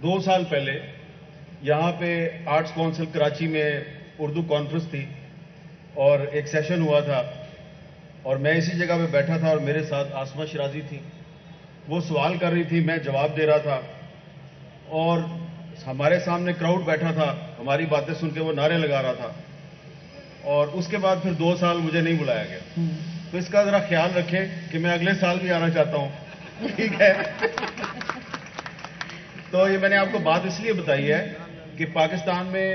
2 سال پہلے یہاں پہ آرٹس کونسل کراچی میں اردو کانفرنس تھی اور ایک سیشن ہوا تھا اور میں اسی جگہ پہ بیٹھا تھا اور میرے ساتھ آسمہ شرازی تھی. وہ سوال کر رہی تھی, میں جواب دے رہا تھا اور ہمارے سامنے کراؤڈ بیٹھا تھا, ہماری باتیں سن کے وہ نعرے لگا رہا تھا. اور اس کے بعد پھر 2 سال مجھے نہیں بلایا گیا. تو اس کا ذرا خیال رکھیں کہ میں اگلے سال بھی آنا چاہتا ہوں. ٹھیک ہے. تو یہ میں نے آپ کو بات اس لیے بتائی ہے کہ پاکستان میں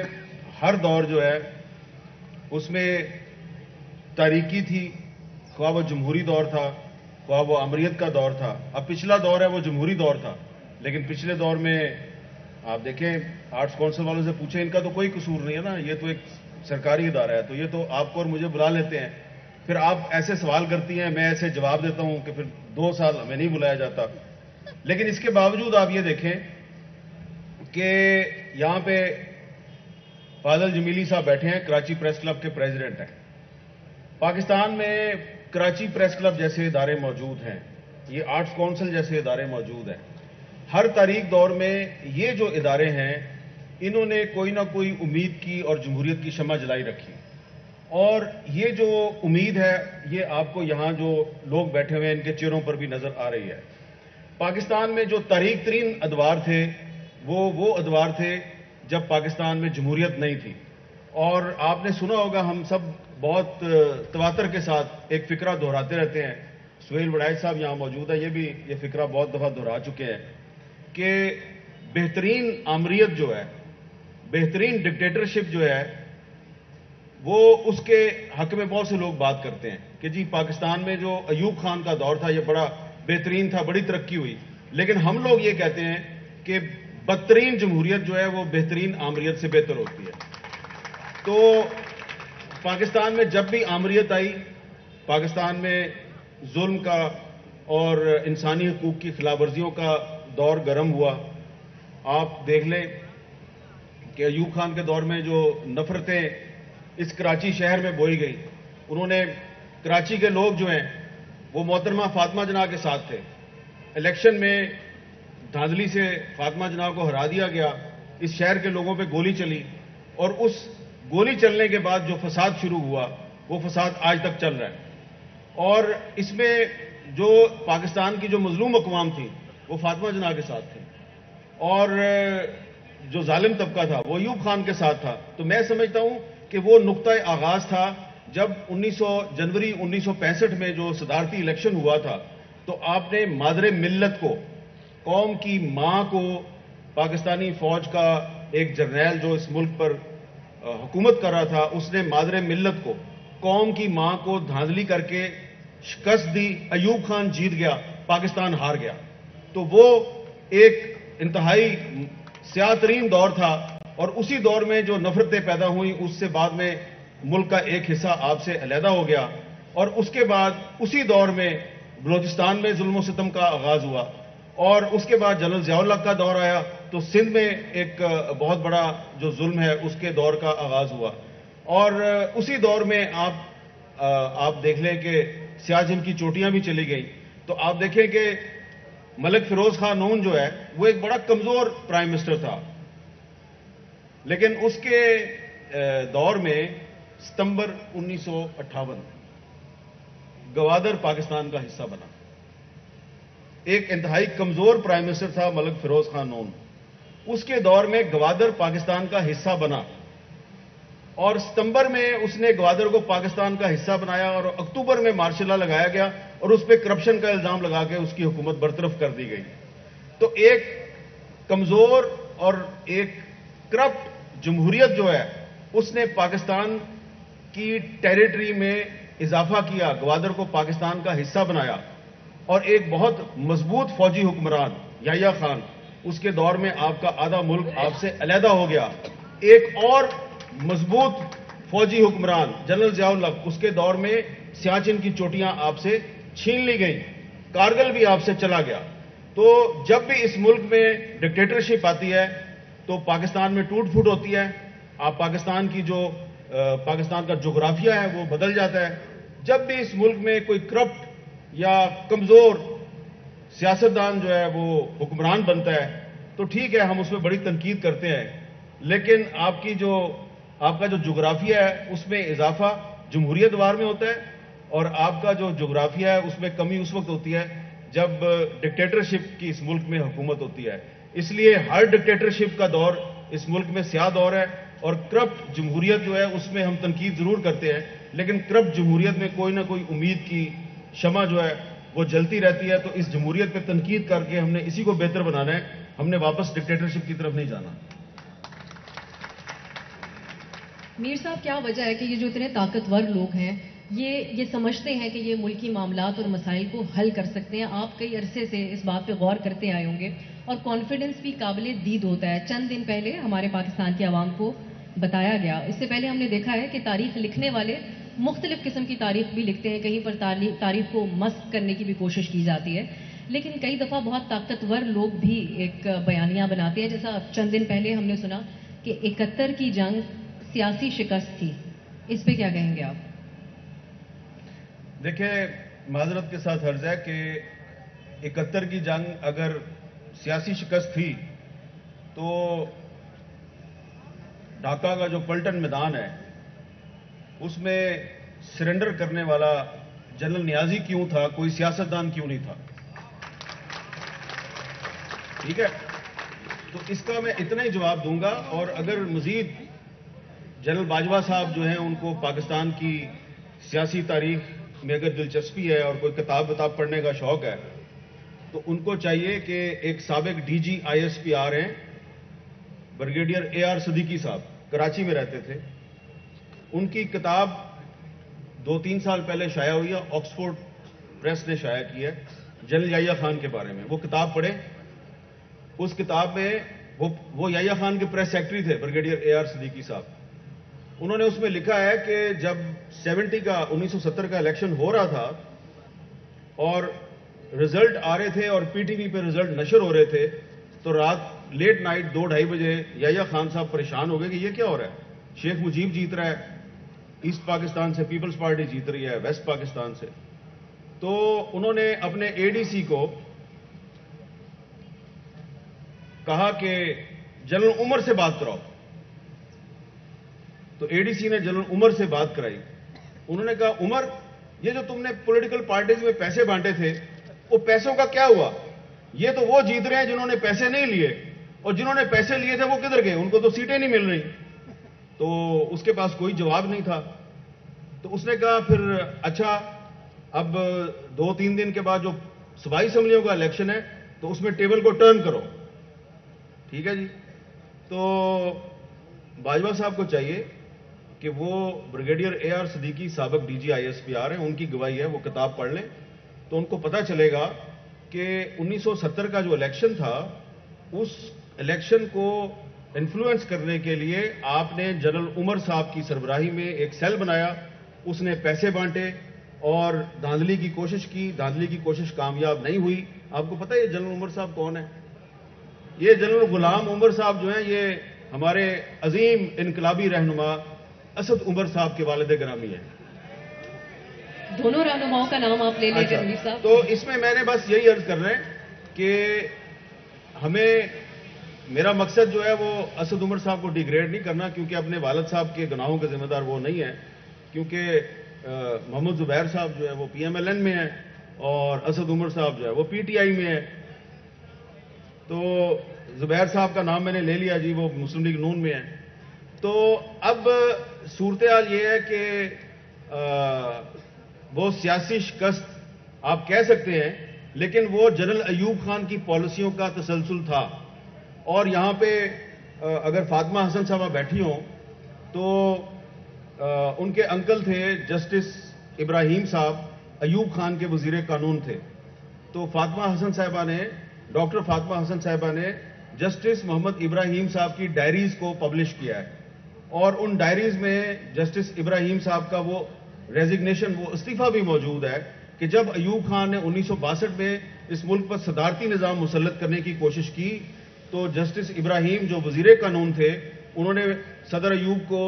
ہر دور جو ہے اس میں تاریکی تھی, خواہ وہ جمہوری دور تھا, خواہ وہ امریت کا دور تھا. اب پچھلا دور ہے وہ جمہوری دور تھا, لیکن پچھلے دور میں آپ دیکھیں, آرٹس کونسل والوں سے پوچھیں, ان کا تو کوئی قصور نہیں ہے نا, یہ تو ایک سرکاری ادارہ ہے, تو یہ تو آپ کو اور مجھے بلا لیتے ہیں, پھر آپ ایسے سوال کرتی ہیں, میں ایسے جواب دیتا ہوں کہ پھر 2 سال ہمیں نہیں بلایا جاتا. لیکن اس کے باوجود آپ یہ دیکھیں کہ یہاں پہ فاضل جمیلی صاحب بیٹھے ہیں, کراچی پریس کلب کے پریزیڈنٹ ہیں. پاکستان میں کراچی پریس کلب جیسے ادارے موجود ہیں, یہ آرٹس کونسل جیسے ادارے موجود ہیں. ہر تاریخ دور میں یہ جو ادارے ہیں انہوں نے کوئی نہ کوئی امید کی اور جمہوریت کی شمع جلائی رکھی. اور یہ جو امید ہے یہ آپ کو یہاں جو لوگ بیٹھے ہوئے ہیں ان کے چہروں پر بھی نظر آ رہی ہے. پاکستان میں جو تاریک ترین ادوار تھے وہ ادوار تھے جب پاکستان میں جمہوریت نہیں تھی. اور آپ نے سنا ہوگا, ہم سب بہت تواتر کے ساتھ ایک فقرہ دہراتے رہتے ہیں. سہیل وڑائچ صاحب یہاں موجود ہے, یہ فقرہ بہت دفعہ دہرا چکے ہیں کہ بہترین آمریت جو ہے, بہترین ڈکٹیٹرشپ جو ہے, وہ اس کے حق میں بہت سے لوگ بات کرتے ہیں کہ جی پاکستان میں جو ایوب خان کا دور تھا یہ بڑا بہترین تھا, بڑی ترقی ہوئی. لیکن ہم لوگ یہ کہتے ہیں کہ بدترین جمہوریت جو ہے وہ بہترین آمریت سے بہتر ہوتی ہے. تو پاکستان میں جب بھی آمریت آئی, پاکستان میں ظلم کا اور انسانی حقوق کی خلاف ورزیوں کا دور گرم ہوا. آپ دیکھ لیں کہ ایوب خان کے دور میں جو نفرتیں اس کراچی شہر میں بوئی گئی, انہوں نے کراچی کے لوگ جو ہیں وہ محترمہ فاطمہ جناح کے ساتھ تھے. الیکشن میں دھاندلی سے فاطمہ جناح کو ہرا دیا گیا, اس شہر کے لوگوں پہ گولی چلی, اور اس گولی چلنے کے بعد جو فساد شروع ہوا وہ فساد آج تک چل رہا ہے. اور اس میں جو پاکستان کی جو مظلوم اقوام تھی وہ فاطمہ جناح کے ساتھ تھے, اور جو ظالم طبقہ تھا وہ ایوب خان کے ساتھ تھا. تو میں سمجھتا ہوں کہ وہ نقطۂ آغاز تھا جب جنوری 1965 میں جو صدارتی الیکشن ہوا تھا, تو آپ نے مادر ملت کو, قوم کی ماں کو, پاکستانی فوج کا ایک جرنیل جو اس ملک پر حکومت کر رہا تھا, اس نے مادر ملت کو, قوم کی ماں کو دھاندلی کر کے شکست دی. ایوب خان جیت گیا, پاکستان ہار گیا. تو وہ ایک انتہائی سیاہ ترین دور تھا, اور اسی دور میں جو نفرتیں پیدا ہوئیں اس سے بعد میں ملک کا ایک حصہ آپ سے علیحدہ ہو گیا. اور اس کے بعد اسی دور میں بلوچستان میں ظلم و ستم کا آغاز ہوا, اور اس کے بعد جنرل ضیاء الحق کا دور آیا تو سندھ میں ایک بہت بڑا جو ظلم ہے اس کے دور کا آغاز ہوا. اور اسی دور میں آپ دیکھ لیں کہ سیاچن کی چوٹیاں بھی چلی گئیں. تو آپ دیکھیں کہ ملک فیروز خان نون جو ہے وہ ایک بڑا کمزور پرائم منسٹر تھا, لیکن اس کے دور میں ستمبر 1958 گوادر پاکستان کا حصہ بنا. ایک انتہائی کمزور پرائم منسٹر تھا ملک فیروز خان نون, اس کے دور میں گوادر پاکستان کا حصہ بنا, اور ستمبر میں اس نے گوادر کو پاکستان کا حصہ بنایا, اور اکتوبر میں مارشل لا لگایا گیا اور اس پہ کرپشن کا الزام لگا کے اس کی حکومت برطرف کر دی گئی. تو ایک کمزور اور ایک کرپٹ جمہوریت جو ہے اس نے پاکستان کی ٹیریٹری میں اضافہ کیا, گوادر کو پاکستان کا حصہ بنایا, اور ایک بہت مضبوط فوجی حکمران یحییٰ خان, اس کے دور میں آپ کا آدھا ملک آپ سے علیحدہ ہو گیا. ایک اور مضبوط فوجی حکمران جنرل ضیاء الحق, اس کے دور میں سیاچن کی چوٹیاں آپ سے چھین لی گئیں, کارگل بھی آپ سے چلا گیا. تو جب بھی اس ملک میں ڈکٹیٹرشپ آتی ہے تو پاکستان میں ٹوٹ پھوٹ ہوتی ہے. آپ پاکستان کی جو پاکستان کا جغرافیہ ہے وہ بدل جاتا ہے. جب بھی اس ملک میں کوئی کرپٹ یا کمزور سیاستدان جو ہے وہ حکمران بنتا ہے تو ٹھیک ہے ہم اس میں بڑی تنقید کرتے ہیں، لیکن آپ کا جو جغرافیہ ہے اس میں اضافہ جمہوریت وار میں ہوتا ہے، اور آپ کا جو جغرافیہ ہے اس میں کمی اس وقت ہوتی ہے جب ڈکٹیٹرشپ کی اس ملک میں حکومت ہوتی ہے. اس لیے ہر ڈکٹیٹرشپ کا دور اس ملک میں سیاہ دور ہے، اور کرپٹ جمہوریت جو ہے اس میں ہم تنقید ضرور کرتے ہیں، لیکن کرپٹ جمہوریت میں کوئی نہ کوئی امید کی شمع جو ہے وہ جلتی رہتی ہے. تو اس جمہوریت پہ تنقید کر کے ہم نے اسی کو بہتر بنانا ہے، ہم نے واپس ڈکٹیٹرشپ کی طرف نہیں جانا. میر صاحب، کیا وجہ ہے کہ یہ جو اتنے طاقتور لوگ ہیں یہ سمجھتے ہیں کہ یہ ملکی معاملات اور مسائل کو حل کر سکتے ہیں؟ آپ کئی عرصے سے اس بات پہ غور کرتے آئے ہوں گے، اور کانفیڈنس بھی قابل دید ہوتا ہے. چند دن پہلے ہمارے پاکستان کی عوام کو بتایا گیا، اس سے پہلے ہم نے دیکھا ہے کہ تاریخ لکھنے والے مختلف قسم کی تاریخ بھی لکھتے ہیں، کہیں پر تاریخ کو مسخ کرنے کی بھی کوشش کی جاتی ہے، لیکن کئی دفعہ بہت طاقتور لوگ بھی ایک بیانیہ بناتے ہیں. جیسا چند دن پہلے ہم نے سنا کہ 71 کی جنگ سیاسی شکست تھی. اس پہ کیا کہیں گے آپ؟ دیکھیں، معذرت کے ساتھ عرض ہے کہ 71 کی جنگ اگر سیاسی شکست تھی تو ڈھاکہ کا جو پلٹن میدان ہے اس میں سرنڈر کرنے والا جنرل نیازی کیوں تھا، کوئی سیاستدان کیوں نہیں تھا؟ ٹھیک ہے، تو اس کا میں اتنا ہی جواب دوں گا. اور اگر مزید جنرل باجوہ صاحب جو ہیں ان کو پاکستان کی سیاسی تاریخ میں اگر دلچسپی ہے اور کوئی کتاب پڑھنے کا شوق ہے تو ان کو چاہیے کہ ایک سابق D G I S P R ہیں بریگیڈیئر اے آر صدیقی صاحب، کراچی میں رہتے تھے. ان کی کتاب 2-3 سال پہلے شائع ہوئی ہے، آکسفورڈ پریس نے شائع کی ہے، جنرل یحییٰ خان کے بارے میں. وہ کتاب پڑھیں. اس کتاب میں وہ یحییٰ خان کے پریس سیکرٹری تھے بریگیڈیئر اے آر صدیقی صاحب. انہوں نے اس میں لکھا ہے کہ جب 1970 کا الیکشن ہو رہا تھا اور رزلٹ آ رہے تھے اور پی ٹی وی پہ رزلٹ نشر ہو رہے تھے تو رات لیٹ نائٹ 2-2:30 بجے یحییٰ خان صاحب پریشان ہو گئے کہ یہ کیا ہو رہا ہے. شیخ مجیب جیت رہا ہے ایسٹ پاکستان سے، پیپلز پارٹی جیت رہی ہے ویسٹ پاکستان سے. تو انہوں نے اپنے اے ڈی سی کو کہا کہ جنرل عمر سے بات کراؤ. تو اے ڈی سی نے جنرل عمر سے بات کرائی. انہوں نے کہا عمر، یہ جو تم نے پولیٹیکل پارٹیز میں پیسے بانٹے تھے وہ پیسوں کا کیا ہوا؟ یہ تو وہ جیت رہے ہیں جنہوں نے پیسے نہیں لیے، اور جنہوں نے پیسے لیے تھے وہ کدھر گئے؟ ان کو تو سیٹیں نہیں مل رہی. تو اس کے پاس کوئی جواب نہیں تھا. تو اس نے کہا پھر اچھا اب 2-3 دن کے بعد جو صوبائی اسمبلیوں کا الیکشن ہے تو اس میں ٹیبل کو ٹرن کرو. ٹھیک ہے جی. تو باجوہ صاحب کو چاہیے کہ وہ بریگیڈیئر اے آر صدیقی سابق D G I S P R ہیں، ان کی گواہی ہے، وہ کتاب پڑھ لیں تو ان کو پتہ چلے گا کہ 1970 کا جو الیکشن تھا اس الیکشن کو انفلوئنس کرنے کے لیے آپ نے جنرل عمر صاحب کی سربراہی میں ایک سیل بنایا. اس نے پیسے بانٹے اور دھاندلی کی کوشش کی. دھاندلی کی کوشش کامیاب نہیں ہوئی. آپ کو پتہ ہے یہ جنرل عمر صاحب کون ہے؟ یہ جنرل غلام عمر صاحب جو ہیں یہ ہمارے عظیم انقلابی رہنما اسد عمر صاحب کے والد گرامی ہیں. دونوں رہنماؤں کا نام آپ لے لیں گے رنویر صاحب. تو اس میں نے بس یہی عرض کرنا ہے کہ میرا مقصد جو ہے وہ اسد عمر صاحب کو ڈیگریڈ نہیں کرنا، کیونکہ اپنے والد صاحب کے گناہوں کے ذمہ دار وہ نہیں ہیں. کیونکہ محمد زبیر صاحب جو ہے وہ پی ایم ایل این میں ہیں اور اسد عمر صاحب جو ہے وہ پی ٹی آئی میں ہے. تو زبیر صاحب کا نام میں نے لے لیا جی، وہ مسلم لیگ نون میں ہے. تو اب صورتحال یہ ہے کہ وہ سیاسی شکست آپ کہہ سکتے ہیں، لیکن وہ جنرل ایوب خان کی پالیسیوں کا تسلسل تھا. اور یہاں پہ اگر فاطمہ حسن صاحبہ بیٹھی ہوں تو ان کے انکل تھے جسٹس ابراہیم صاحب، ایوب خان کے وزیر قانون تھے. تو فاطمہ حسن صاحبہ نے، ڈاکٹر فاطمہ حسن صاحبہ نے جسٹس محمد ابراہیم صاحب کی ڈائریز کو پبلش کیا ہے، اور ان ڈائریز میں جسٹس ابراہیم صاحب کا وہ ریزگنیشن، وہ استعفیٰ بھی موجود ہے کہ جب ایوب خان نے 1962 میں اس ملک پر صدارتی نظام مسلط کرنے کی کوشش کی تو جسٹس ابراہیم جو وزیر قانون تھے انہوں نے صدر ایوب کو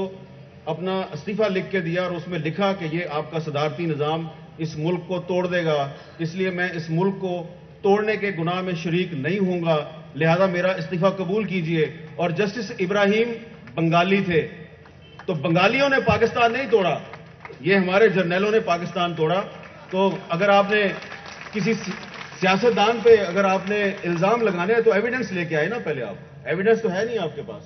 اپنا استعفیٰ لکھ کے دیا، اور اس میں لکھا کہ یہ آپ کا صدارتی نظام اس ملک کو توڑ دے گا، اس لیے میں اس ملک کو توڑنے کے گناہ میں شریک نہیں ہوں گا. لہذا میرا استعفیٰ قبول کیجئے. اور جسٹس ابراہیم بنگالی تھے, تو بنگالیوں نے پاکستان نہیں توڑا, یہ ہمارے جرنیلوں نے پاکستان توڑا. تو اگر آپ نے کسی سیاستدان پہ اگر آپ نے الزام لگانے ہیں تو ایویڈنس لے کے آئے نا, پہلے آپ ایویڈنس تو ہے نہیں آپ کے پاس.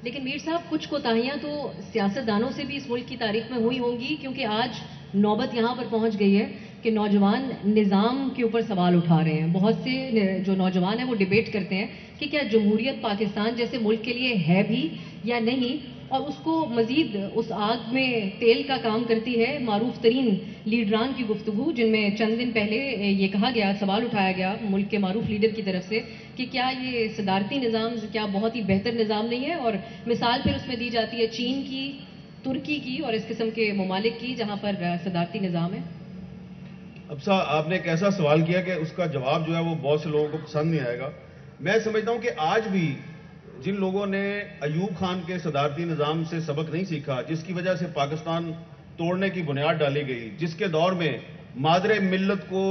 لیکن میر صاحب کچھ کوتاہیاں تو سیاستدانوں سے بھی اس ملک کی تاریخ میں ہوئی ہوں گی, کیونکہ آج نوبت یہاں پر پہنچ گئی ہے کہ نوجوان نظام کے اوپر سوال اٹھا رہے ہیں. بہت سے جو نوجوان ہیں وہ ڈیبیٹ کرتے ہیں کہ کیا جمہوریت پاکستان جیسے ملک کے لیے ہے بھی یا نہیں, اور اس کو مزید اس آگ میں تیل کا کام کرتی ہے معروف ترین لیڈران کی گفتگو, جن میں چند دن پہلے یہ کہا گیا, سوال اٹھایا گیا ملک کے معروف لیڈر کی طرف سے کہ کیا یہ صدارتی نظام کیا بہت ہی بہتر نظام نہیں ہے, اور مثال پھر اس میں دی جاتی ہے چین کی, ترکی کی اور اس قسم کے ممالک کی جہاں پر صدارتی نظام ہے. اب آپ نے ایک ایسا سوال کیا کہ اس کا جواب جو ہے وہ بہت سے لوگوں کو پسند نہیں آئے گا. میں سمجھتا ہوں کہ آج بھی جن لوگوں نے ایوب خان کے صدارتی نظام سے سبق نہیں سیکھا, جس کی وجہ سے پاکستان توڑنے کی بنیاد ڈالی گئی, جس کے دور میں مادر ملت کو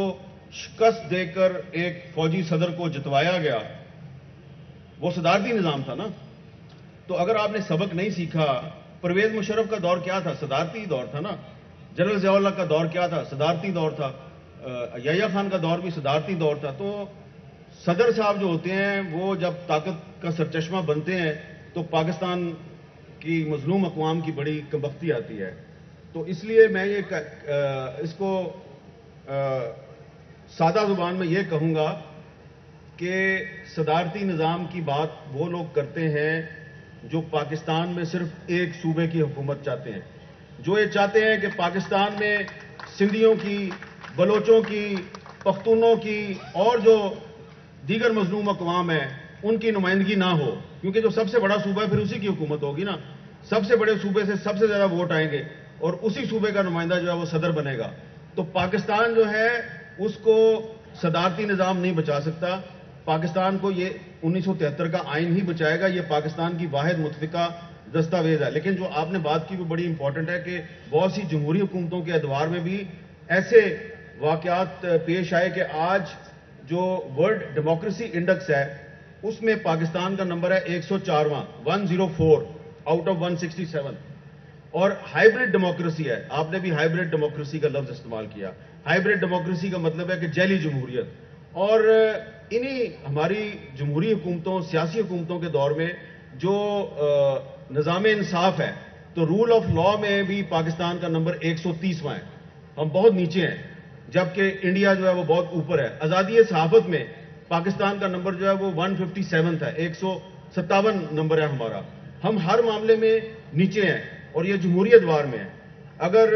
شکست دے کر ایک فوجی صدر کو جتوایا گیا, وہ صدارتی نظام تھا نا. تو اگر آپ نے سبق نہیں سیکھا, پرویز مشرف کا دور کیا تھا, صدارتی دور تھا نا. جنرل ضیاء اللہ کا دور کیا تھا, صدارتی دور تھا. یحییٰ خان کا دور بھی صدارتی دور تھا. تو صدر صاحب جو ہوتے ہیں وہ جب طاقت کا سرچشمہ بنتے ہیں تو پاکستان کی مظلوم اقوام کی بڑی کمبختی آتی ہے. تو اس لیے میں یہ اس کو سادہ زبان میں یہ کہوں گا کہ صدارتی نظام کی بات وہ لوگ کرتے ہیں جو پاکستان میں صرف ایک صوبے کی حکومت چاہتے ہیں, جو یہ چاہتے ہیں کہ پاکستان میں سندھیوں کی, بلوچوں کی, پختونوں کی اور جو دیگر مظلوم اقوام ہیں ان کی نمائندگی نہ ہو, کیونکہ جو سب سے بڑا صوبہ ہے پھر اسی کی حکومت ہوگی نا. سب سے بڑے صوبے سے سب سے زیادہ ووٹ آئیں گے اور اسی صوبے کا نمائندہ جو ہے وہ صدر بنے گا. تو پاکستان جو ہے اس کو صدارتی نظام نہیں بچا سکتا. پاکستان کو یہ 1973 کا آئین ہی بچائے گا. یہ پاکستان کی واحد متفقہ دستاویز ہے. لیکن جو آپ نے بات کی وہ بڑی امپورٹنٹ ہے کہ بہت سی جمہوری حکومتوں کے ادوار میں بھی ایسے واقعات پیش آئے کہ آج جو ورلڈ ڈیموکریسی انڈیکس ہے اس میں پاکستان کا نمبر ہے 104واں, 104 آؤٹ آف 167. اور ہائیبرڈ ڈیموکریسی ہے. آپ نے بھی ہائیبرڈ ڈیموکریسی کا لفظ استعمال کیا. ہائیبرڈ ڈیموکریسی کا مطلب ہے کہ جیلی جمہوریت. اور انہی ہماری جمہوری حکومتوں, سیاسی حکومتوں کے دور میں جو نظام انصاف ہے, تو رول آف لا میں بھی پاکستان کا نمبر 130واں ہے. ہم بہت نیچے ہیں, جبکہ انڈیا جو ہے وہ بہت اوپر ہے. آزادی صحافت میں پاکستان کا نمبر جو ہے وہ 157 ہے, 157 نمبر ہے ہمارا. ہم ہر معاملے میں نیچے ہیں اور یہ جمہوری ادوار میں ہے. اگر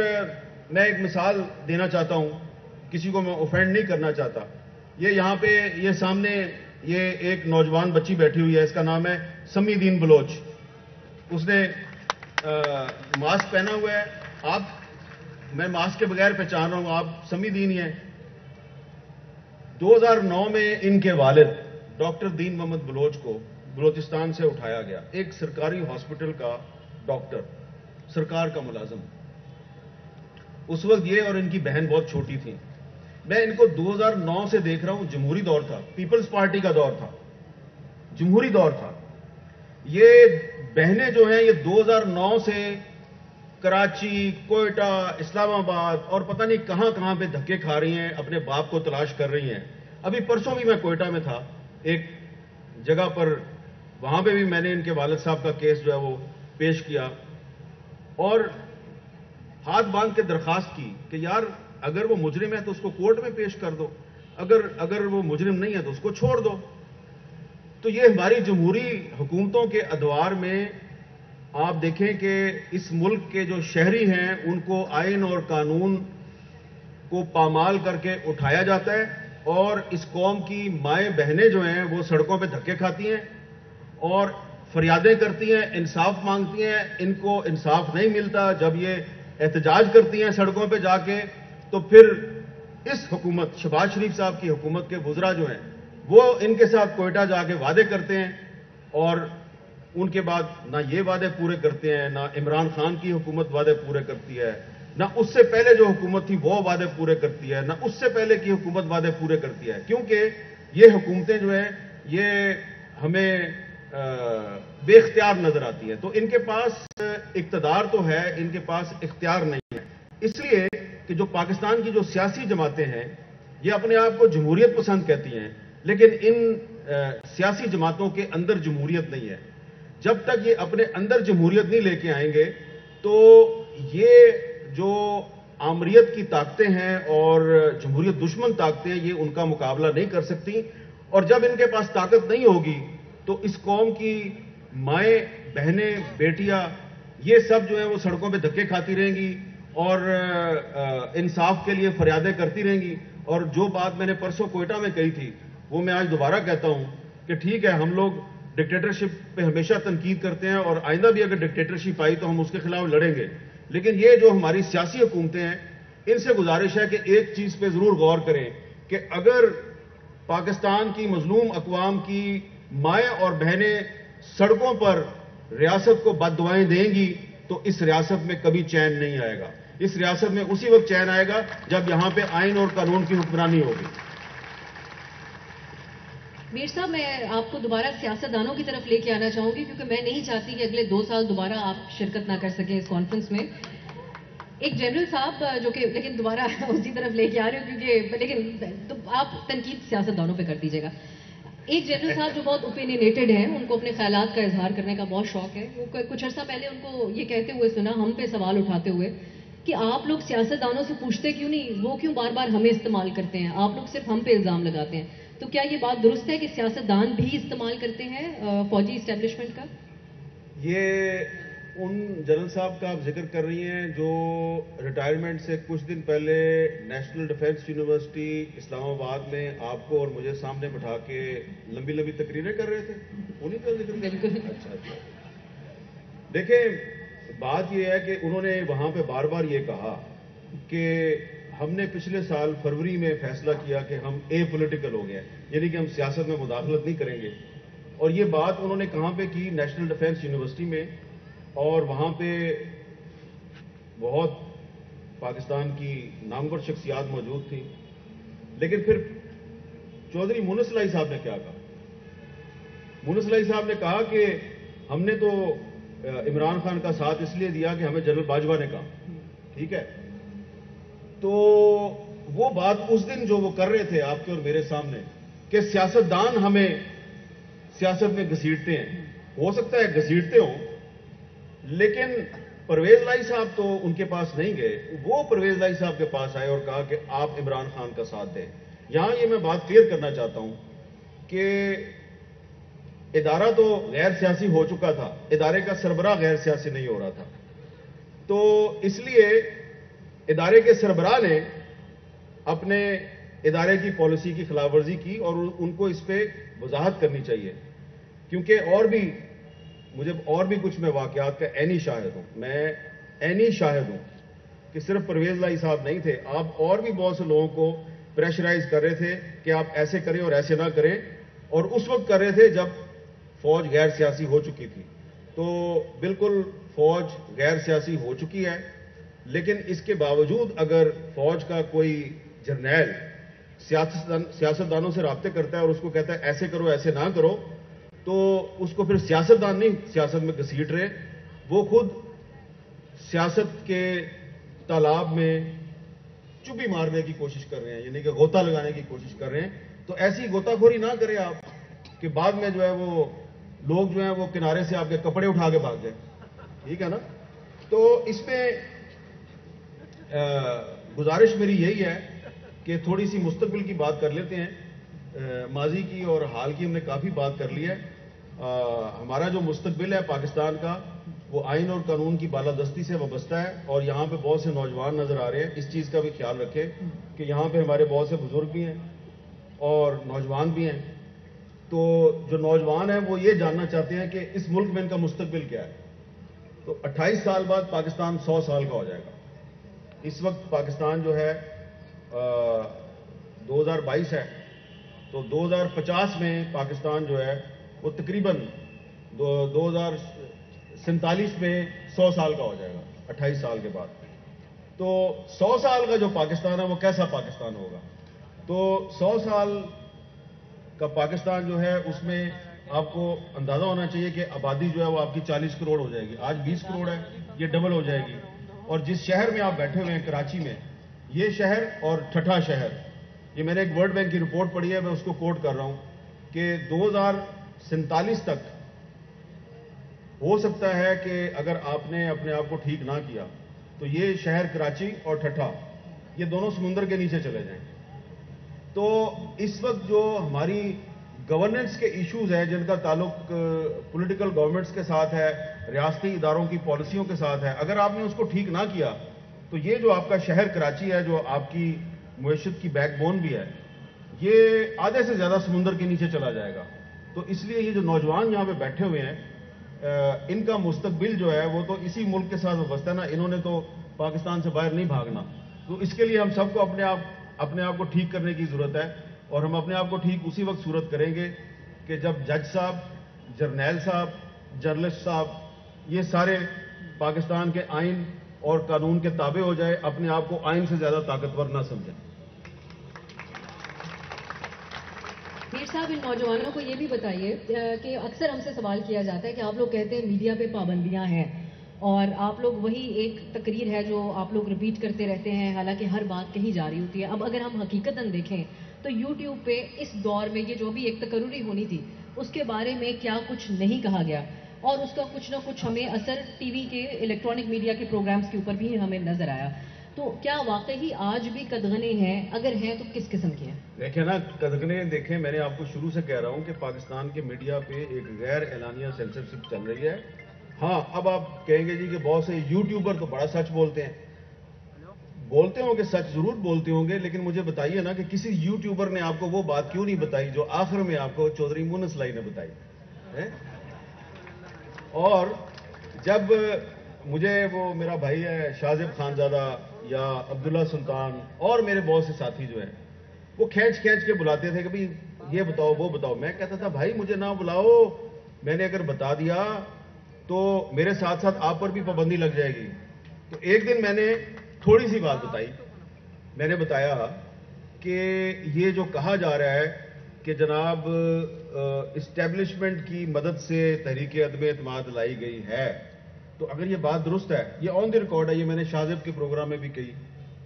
میں ایک مثال دینا چاہتا ہوں, کسی کو میں اوفینڈ نہیں کرنا چاہتا. یہ یہاں پہ یہ سامنے یہ ایک نوجوان بچی بیٹھی ہوئی ہے, اس کا نام ہے سمی دین بلوچ. اس نے ماسک پہنا ہوا ہے. آپ, میں ماسک کے بغیر پہچان رہا ہوں, آپ سمی دین ہی ہیں. 2009 میں ان کے والد ڈاکٹر دین محمد بلوچ کو بلوچستان سے اٹھایا گیا, ایک سرکاری ہاسپٹل کا ڈاکٹر, سرکار کا ملازم. اس وقت یہ اور ان کی بہن بہت چھوٹی تھی. میں ان کو 2009 سے دیکھ رہا ہوں. جمہوری دور تھا, پیپلز پارٹی کا دور تھا, جمہوری دور تھا. یہ بہنیں جو ہیں یہ 2009 سے کراچی, کوئٹہ, اسلام آباد اور پتہ نہیں کہاں کہاں پہ دھکے کھا رہی ہیں, اپنے باپ کو تلاش کر رہی ہیں. ابھی پرسوں بھی میں کوئٹہ میں تھا ایک جگہ پر, وہاں پہ بھی میں نے ان کے والد صاحب کا کیس جو ہے وہ پیش کیا اور ہاتھ باندھ کے درخواست کی کہ یار اگر وہ مجرم ہے تو اس کو کورٹ میں پیش کر دو, اگر وہ مجرم نہیں ہے تو اس کو چھوڑ دو. تو یہ ہماری جمہوری حکومتوں کے ادوار میں آپ دیکھیں کہ اس ملک کے جو شہری ہیں ان کو آئین اور قانون کو پامال کر کے اٹھایا جاتا ہے, اور اس قوم کی مائیں بہنیں جو ہیں وہ سڑکوں پہ دھکے کھاتی ہیں اور فریادیں کرتی ہیں, انصاف مانگتی ہیں. ان کو انصاف نہیں ملتا. جب یہ احتجاج کرتی ہیں سڑکوں پہ جا کے, تو پھر اس حکومت, شہباز شریف صاحب کی حکومت کے وزراء جو ہیں وہ ان کے ساتھ کوئٹہ جا کے وعدے کرتے ہیں, اور ان کے بعد نہ یہ وعدے پورے کرتے ہیں, نہ عمران خان کی حکومت وعدے پورے کرتی ہے, نہ اس سے پہلے جو حکومت تھی وہ وعدے پورے کرتی ہے, نہ اس سے پہلے کی حکومت وعدے پورے کرتی ہے. کیونکہ یہ حکومتیں جو ہیں یہ ہمیں بے اختیار نظر آتی ہے. تو ان کے پاس اقتدار تو ہے, ان کے پاس اختیار نہیں ہے. اس لیے کہ جو پاکستان کی جو سیاسی جماعتیں ہیں یہ اپنے آپ کو جمہوریت پسند کہتی ہیں, لیکن ان سیاسی جماعتوں کے اندر جمہوریت نہیں ہے. جب تک یہ اپنے اندر جمہوریت نہیں لے کے آئیں گے تو یہ جو آمریت کی طاقتیں ہیں اور جمہوریت دشمن طاقتیں ہیں, یہ ان کا مقابلہ نہیں کر سکتی. اور جب ان کے پاس طاقت نہیں ہوگی تو اس قوم کی مائیں, بہنیں, بیٹیاں یہ سب جو ہیں وہ سڑکوں پہ دھکے کھاتی رہیں گی اور انصاف کے لیے فریادیں کرتی رہیں گی. اور جو بات میں نے پرسوں کوئٹہ میں کہی تھی وہ میں آج دوبارہ کہتا ہوں کہ ٹھیک ہے, ہم لوگ ڈکٹیٹرشپ پہ ہمیشہ تنقید کرتے ہیں اور آئندہ بھی اگر ڈکٹیٹرشپ آئی تو ہم اس کے خلاف لڑیں گے, لیکن یہ جو ہماری سیاسی حکومتیں ہیں ان سے گزارش ہے کہ ایک چیز پہ ضرور غور کریں کہ اگر پاکستان کی مظلوم اقوام کی مائیں اور بہنیں سڑکوں پر ریاست کو بد دعائیں دیں گی تو اس ریاست میں کبھی چین نہیں آئے گا. اس ریاست میں اسی وقت چین آئے گا جب یہاں پہ آئین اور قانون کی حکمرانی ہوگی. میر صاحب, میں آپ کو دوبارہ سیاستدانوں کی طرف لے کے آنا چاہوں گی کیونکہ میں نہیں چاہتی کہ اگلے 2 سال دوبارہ آپ شرکت نہ کر سکیں اس کانفرنس میں. ایک جنرل صاحب جو کہ لیکن دوبارہ اسی طرف لے کے آ رہے ہو کیونکہ لیکن آپ تنقید سیاستدانوں پہ کر دیجیے گا. ایک جنرل صاحب جو بہت اوپینینیٹڈ ہیں, ان کو اپنے خیالات کا اظہار کرنے کا بہت شوق ہے, وہ کچھ عرصہ پہلے ان کو یہ کہتے ہوئے سنا, ہم پہ سوال اٹھاتے ہوئے کہ آپ لوگ سیاستدانوں سے پوچھتے کیوں نہیں, وہ کیوں بار بار ہمیں استعمال کرتے ہیں, آپ لوگ صرف ہم پہ الزام لگاتے ہیں. تو کیا یہ بات درست ہے کہ سیاستدان بھی استعمال کرتے ہیں فوجی اسٹیبلشمنٹ کا؟ یہ ان جنرل صاحب کا آپ ذکر کر رہی ہیں جو ریٹائرمنٹ سے کچھ دن پہلے نیشنل ڈیفنس یونیورسٹی اسلام آباد میں آپ کو اور مجھے سامنے بٹھا کے لمبی لمبی تقریریں کر رہے تھے, انہیں کا ذکر. بالکل. اچھا. دیکھیں بات یہ ہے کہ انہوں نے وہاں پہ بار بار یہ کہا کہ ہم نے پچھلے سال فروری میں فیصلہ کیا کہ ہم اے پولیٹیکل ہو گئے, یعنی کہ ہم سیاست میں مداخلت نہیں کریں گے. اور یہ بات انہوں نے کہاں پہ کی؟ نیشنل ڈیفنس یونیورسٹی میں, اور وہاں پہ بہت پاکستان کی نامور شخصیات موجود تھی. لیکن پھر چودھری مونس لائی صاحب نے کیا کہا؟ مونس لائی صاحب نے کہا کہ ہم نے تو عمران خان کا ساتھ اس لیے دیا کہ ہمیں جنرل باجوہ نے کہا. ٹھیک ہے, تو وہ بات اس دن جو وہ کر رہے تھے آپ کے اور میرے سامنے کہ سیاستدان ہمیں سیاست میں گھسیٹتے ہیں, ہو سکتا ہے گھسیٹتے ہوں, لیکن پرویز لائی صاحب تو ان کے پاس نہیں گئے, وہ پرویز لائی صاحب کے پاس آئے اور کہا کہ آپ عمران خان کا ساتھ دیں. یہاں یہ میں بات کلیئر کرنا چاہتا ہوں کہ ادارہ تو غیر سیاسی ہو چکا تھا, ادارے کا سربراہ غیر سیاسی نہیں ہو رہا تھا. تو اس لیے ادارے کے سربراہ نے اپنے ادارے کی پالیسی کی خلاف ورزی کی اور ان کو اس پہ وضاحت کرنی چاہیے, کیونکہ اور بھی کچھ میں واقعات کا عینی شاہد ہوں. میں عینی شاہد ہوں کہ صرف پرویز لائی صاحب نہیں تھے, آپ اور بھی بہت سے لوگوں کو پریشرائز کر رہے تھے کہ آپ ایسے کریں اور ایسے نہ کریں, اور اس وقت کر رہے تھے جب فوج غیر سیاسی ہو چکی تھی. تو بالکل فوج غیر سیاسی ہو چکی ہے, لیکن اس کے باوجود اگر فوج کا کوئی جرنیل سیاستدانوں سے رابطے کرتا ہے اور اس کو کہتا ہے ایسے کرو ایسے نہ کرو, تو اس کو پھر سیاستدان نہیں سیاست میں گھسیٹ رہے, وہ خود سیاست کے تالاب میں چوبی مارنے کی کوشش کر رہے ہیں, یعنی کہ غوطہ لگانے کی کوشش کر رہے ہیں. تو ایسی غوطہ خوری نہ کریں آپ کہ بعد میں جو ہے وہ لوگ جو ہیں وہ کنارے سے آپ کے کپڑے اٹھا کے بھاگ جائیں. ٹھیک ہے نا. تو اس میں گزارش میری یہی ہے کہ تھوڑی سی مستقبل کی بات کر لیتے ہیں. ماضی کی اور حال کی ہم نے کافی بات کر لی ہے. ہمارا جو مستقبل ہے پاکستان کا وہ آئین اور قانون کی بالادستی سے وابستہ ہے, اور یہاں پہ بہت سے نوجوان نظر آ رہے ہیں. اس چیز کا بھی خیال رکھیں کہ یہاں پہ ہمارے بہت سے بزرگ بھی ہیں اور نوجوان بھی ہیں. تو جو نوجوان ہیں وہ یہ جاننا چاہتے ہیں کہ اس ملک میں ان کا مستقبل کیا ہے. تو 28 سال بعد پاکستان 100 سال کا ہو جائے گا. اس وقت پاکستان جو ہے 2022 ہے, تو 2050 میں پاکستان جو ہے وہ تقریباً 2047 میں 100 سال کا ہو جائے گا 28 سال کے بعد. تو 100 سال کا جو پاکستان ہے وہ کیسا پاکستان ہوگا؟ تو 100 سال کا پاکستان جو ہے اس میں آپ کو اندازہ ہونا چاہیے کہ آبادی جو ہے وہ آپ کی 40 کروڑ ہو جائے گی. آج 20 کروڑ ہے, یہ ڈبل ہو جائے گی. اور جس شہر میں آپ بیٹھے ہوئے ہیں کراچی میں, یہ شہر اور ٹھٹھا شہر, یہ میں نے ایک ورلڈ بینک کی رپورٹ پڑھی ہے, میں اس کو کوٹ کر رہا ہوں کہ 2047 تک ہو سکتا ہے کہ اگر آپ نے اپنے آپ کو ٹھیک نہ کیا تو یہ شہر کراچی اور ٹھٹھا یہ دونوں سمندر کے نیچے چلے جائیں. تو اس وقت جو ہماری گورننس کے ایشوز ہیں جن کا تعلق پولیٹیکل گورنمنٹس کے ساتھ ہے, ریاستی اداروں کی پالیسیوں کے ساتھ ہے, اگر آپ نے اس کو ٹھیک نہ کیا تو یہ جو آپ کا شہر کراچی ہے, جو آپ کی معیشت کی بیک بون بھی ہے, یہ آدھے سے زیادہ سمندر کے نیچے چلا جائے گا. تو اس لیے یہ جو نوجوان یہاں پہ بیٹھے ہوئے ہیں, ان کا مستقبل جو ہے وہ تو اسی ملک کے ساتھ وابستہ ہے نا, انہوں نے تو پاکستان سے باہر نہیں بھاگنا. تو اس کے لیے ہم سب کو اپنے آپ کو ٹھیک کرنے کی ضرورت ہے, اور ہم اپنے آپ کو ٹھیک اسی وقت صورت کریں گے کہ جب جج صاحب, جرنیل صاحب, جرنلسٹ صاحب یہ سارے پاکستان کے آئین اور قانون کے تابع ہو جائے, اپنے آپ کو آئین سے زیادہ طاقتور نہ سمجھیں. میر صاحب, ان نوجوانوں کو یہ بھی بتائیے کہ اکثر ہم سے سوال کیا جاتا ہے کہ آپ لوگ کہتے ہیں میڈیا پہ پابندیاں ہیں, اور آپ لوگ وہی ایک تقریر ہے جو آپ لوگ ریپیٹ کرتے رہتے ہیں, حالانکہ ہر بات کہی جا رہی ہوتی ہے. اب اگر ہم حقیقتاً دیکھیں تو یوٹیوب پہ اس دور میں یہ جو بھی ایک تقرری ہونی تھی اس کے بارے میں کیا کچھ نہیں کہا گیا, اور اس کا کچھ نہ کچھ ہمیں اثر ٹی وی کے الیکٹرانک میڈیا کے پروگرامز کے اوپر بھی ہمیں نظر آیا. تو کیا واقعی آج بھی قدغنیں ہیں؟ اگر ہیں تو کس قسم کی ہیں؟ دیکھیں نا, قدغنیں دیکھیں, میں نے آپ کو شروع سے کہہ رہا ہوں کہ پاکستان کے میڈیا پہ ایک غیر اعلانیہ سینسرشپ چل رہی ہے. ہاں, اب آپ کہیں گے جی کہ بہت سے یوٹیوبر تو بڑا سچ بولتے ہیں. بولتے ہوں گے, سچ ضرور بولتے ہوں گے, لیکن مجھے بتائیے نا کہ کسی یوٹیوبر نے آپ کو وہ بات کیوں نہیں بتائی جو آخر میں آپ کو چودھری مونس لائی نے بتائی. اور جب مجھے وہ میرا بھائی ہے شاہزب خانزادہ یا عبداللہ سلطان اور میرے بہت سے ساتھی جو ہیں وہ کھینچ کے بلاتے تھے کہ بھئی یہ بتاؤ وہ بتاؤ, میں کہتا تھا بھائی مجھے نہ بلاؤ, میں نے اگر بتا دیا تو میرے ساتھ ساتھ آپ پر بھی پابندی لگ جائے گی. تو ایک دن میں نے تھوڑی سی بات بتائی, میں نے بتایا کہ یہ جو کہا جا رہا ہے کہ جناب اسٹیبلشمنٹ کی مدد سے تحریک عدم اعتماد لائی گئی ہے, تو اگر یہ بات درست ہے, یہ آن دی ریکارڈ ہے, یہ میں نے شاہزب کے پروگرام میں بھی کہی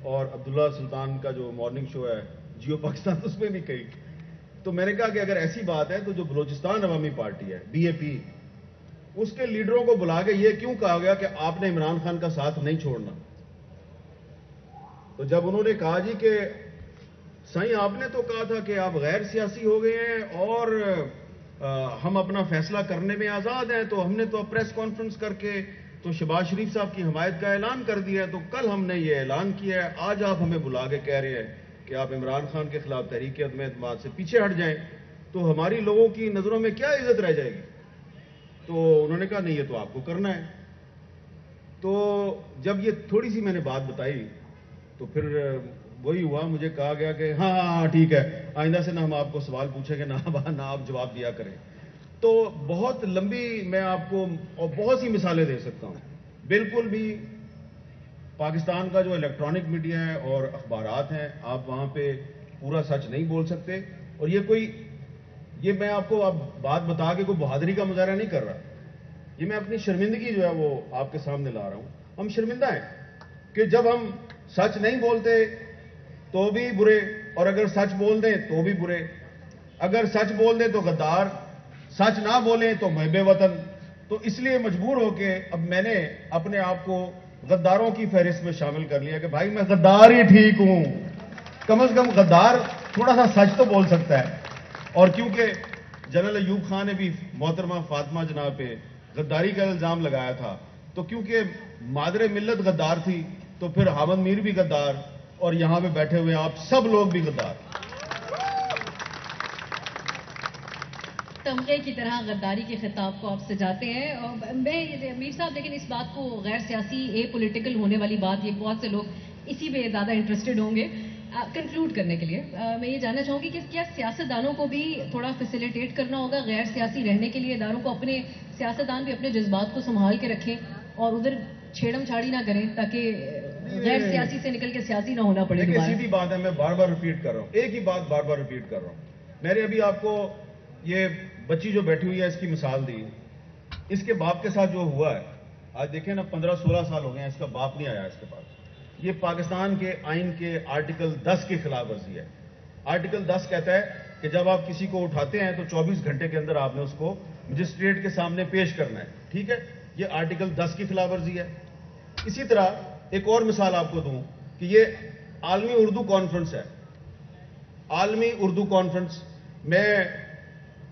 اور عبداللہ سلطان کا جو مارننگ شو ہے جیو پاکستان اس میں بھی کہی. تو میں نے کہا کہ اگر ایسی بات ہے تو جو بلوچستان عوامی پارٹی ہے BAP, اس کے لیڈروں کو بلا کے یہ کیوں کہا گیا کہ آپ نے عمران خان کا ساتھ نہیں چھوڑنا. تو جب انہوں نے کہا جی کہ سائیں آپ نے تو کہا تھا کہ آپ غیر سیاسی ہو گئے ہیں اور ہم اپنا فیصلہ کرنے میں آزاد ہیں, تو ہم نے تو پریس کانفرنس کر کے تو شہباز شریف صاحب کی حمایت کا اعلان کر دیا ہے, تو کل ہم نے یہ اعلان کیا ہے, آج آپ ہمیں بلا کے کہہ رہے ہیں کہ آپ عمران خان کے خلاف تحریک عدم اعتماد سے پیچھے ہٹ جائیں, تو ہماری لوگوں کی نظروں میں کیا عزت رہ جائے گی. تو انہوں نے کہا نہیں, یہ تو آپ کو کرنا ہے. تو جب یہ تھوڑی سی میں نے بات بتائی تو پھر وہی ہوا, مجھے کہا گیا کہ ہاں ٹھیک ہے, آئندہ سے نہ ہم آپ کو سوال پوچھیں گے نہ آپ جواب دیا کریں. تو بہت لمبی میں آپ کو اور بہت سی مثالیں دے سکتا ہوں. بالکل بھی پاکستان کا جو الیکٹرانک میڈیا ہے اور اخبارات ہیں, آپ وہاں پہ پورا سچ نہیں بول سکتے. اور یہ میں آپ کو اب بات بتا کے کوئی بہادری کا مظاہرہ نہیں کر رہا, یہ میں اپنی شرمندگی جو ہے وہ آپ کے سامنے لا رہا ہوں. ہم شرمندہ ہیں کہ جب ہم سچ نہیں بولتے تو بھی برے, اور اگر سچ بول دیں تو بھی برے. اگر سچ بول دیں تو غدار, سچ نہ بولیں تو محب وطن. تو اس لیے مجبور ہو کے اب میں نے اپنے آپ کو غداروں کی فہرست میں شامل کر لیا کہ بھائی میں غدار ہی ٹھیک ہوں, کم از کم غدار تھوڑا سا سچ تو بول سکتا ہے. اور کیونکہ جنرل ایوب خان نے بھی محترمہ فاطمہ جناب پہ غداری کا الزام لگایا تھا, تو کیونکہ مادر ملت غدار تھی تو پھر حامد میر بھی غدار, اور یہاں پہ بیٹھے ہوئے آپ سب لوگ بھی غدار. تمغے کی طرح غداری کے خطاب کو آپ سجاتے ہیں. میں میر صاحب, لیکن اس بات کو غیر سیاسی پولیٹیکل ہونے والی بات, یہ بہت سے لوگ اسی میں زیادہ انٹرسٹڈ ہوں گے. کنکلوڈ کرنے کے لیے میں یہ جاننا چاہوں گی کہ کیا سیاستدانوں کو بھی تھوڑا فیسیلیٹیٹ کرنا ہوگا غیر سیاسی رہنے کے لیے, اداروں کو اپنے سیاستدان بھی اپنے جذبات کو سنبھال کے رکھیں اور ادھر چھیڑم چھاڑی نہ کریں تاکہ غیر سیاسی سے نکل کے سیاسی نہ ہونا پڑے. سیدھی بات ہے, میں بار بار ریپیٹ کر رہا ہوں, ایک ہی بات بار بار ریپیٹ کر رہا ہوں میں نے ابھی آپ کو یہ بچی جو بیٹھی ہوئی ہے اس کی مثال دی. اس کے باپ کے ساتھ جو ہوا ہے, آج دیکھیں نا 15-16 سال ہو گئے ہیں, اس کا باپ نہیں آیا اس کے پاس. یہ پاکستان کے آئین کے آرٹیکل 10 کی خلاف ورزی ہے. آرٹیکل 10 کہتا ہے کہ جب آپ کسی کو اٹھاتے ہیں تو 24 گھنٹے کے اندر آپ نے اس کو مجسٹریٹ کے سامنے پیش کرنا ہے. ٹھیک ہے, یہ آرٹیکل 10 کی خلاف ورزی ہے. اسی طرح ایک اور مثال آپ کو دوں کہ یہ عالمی اردو کانفرنس ہے. عالمی اردو کانفرنس, میں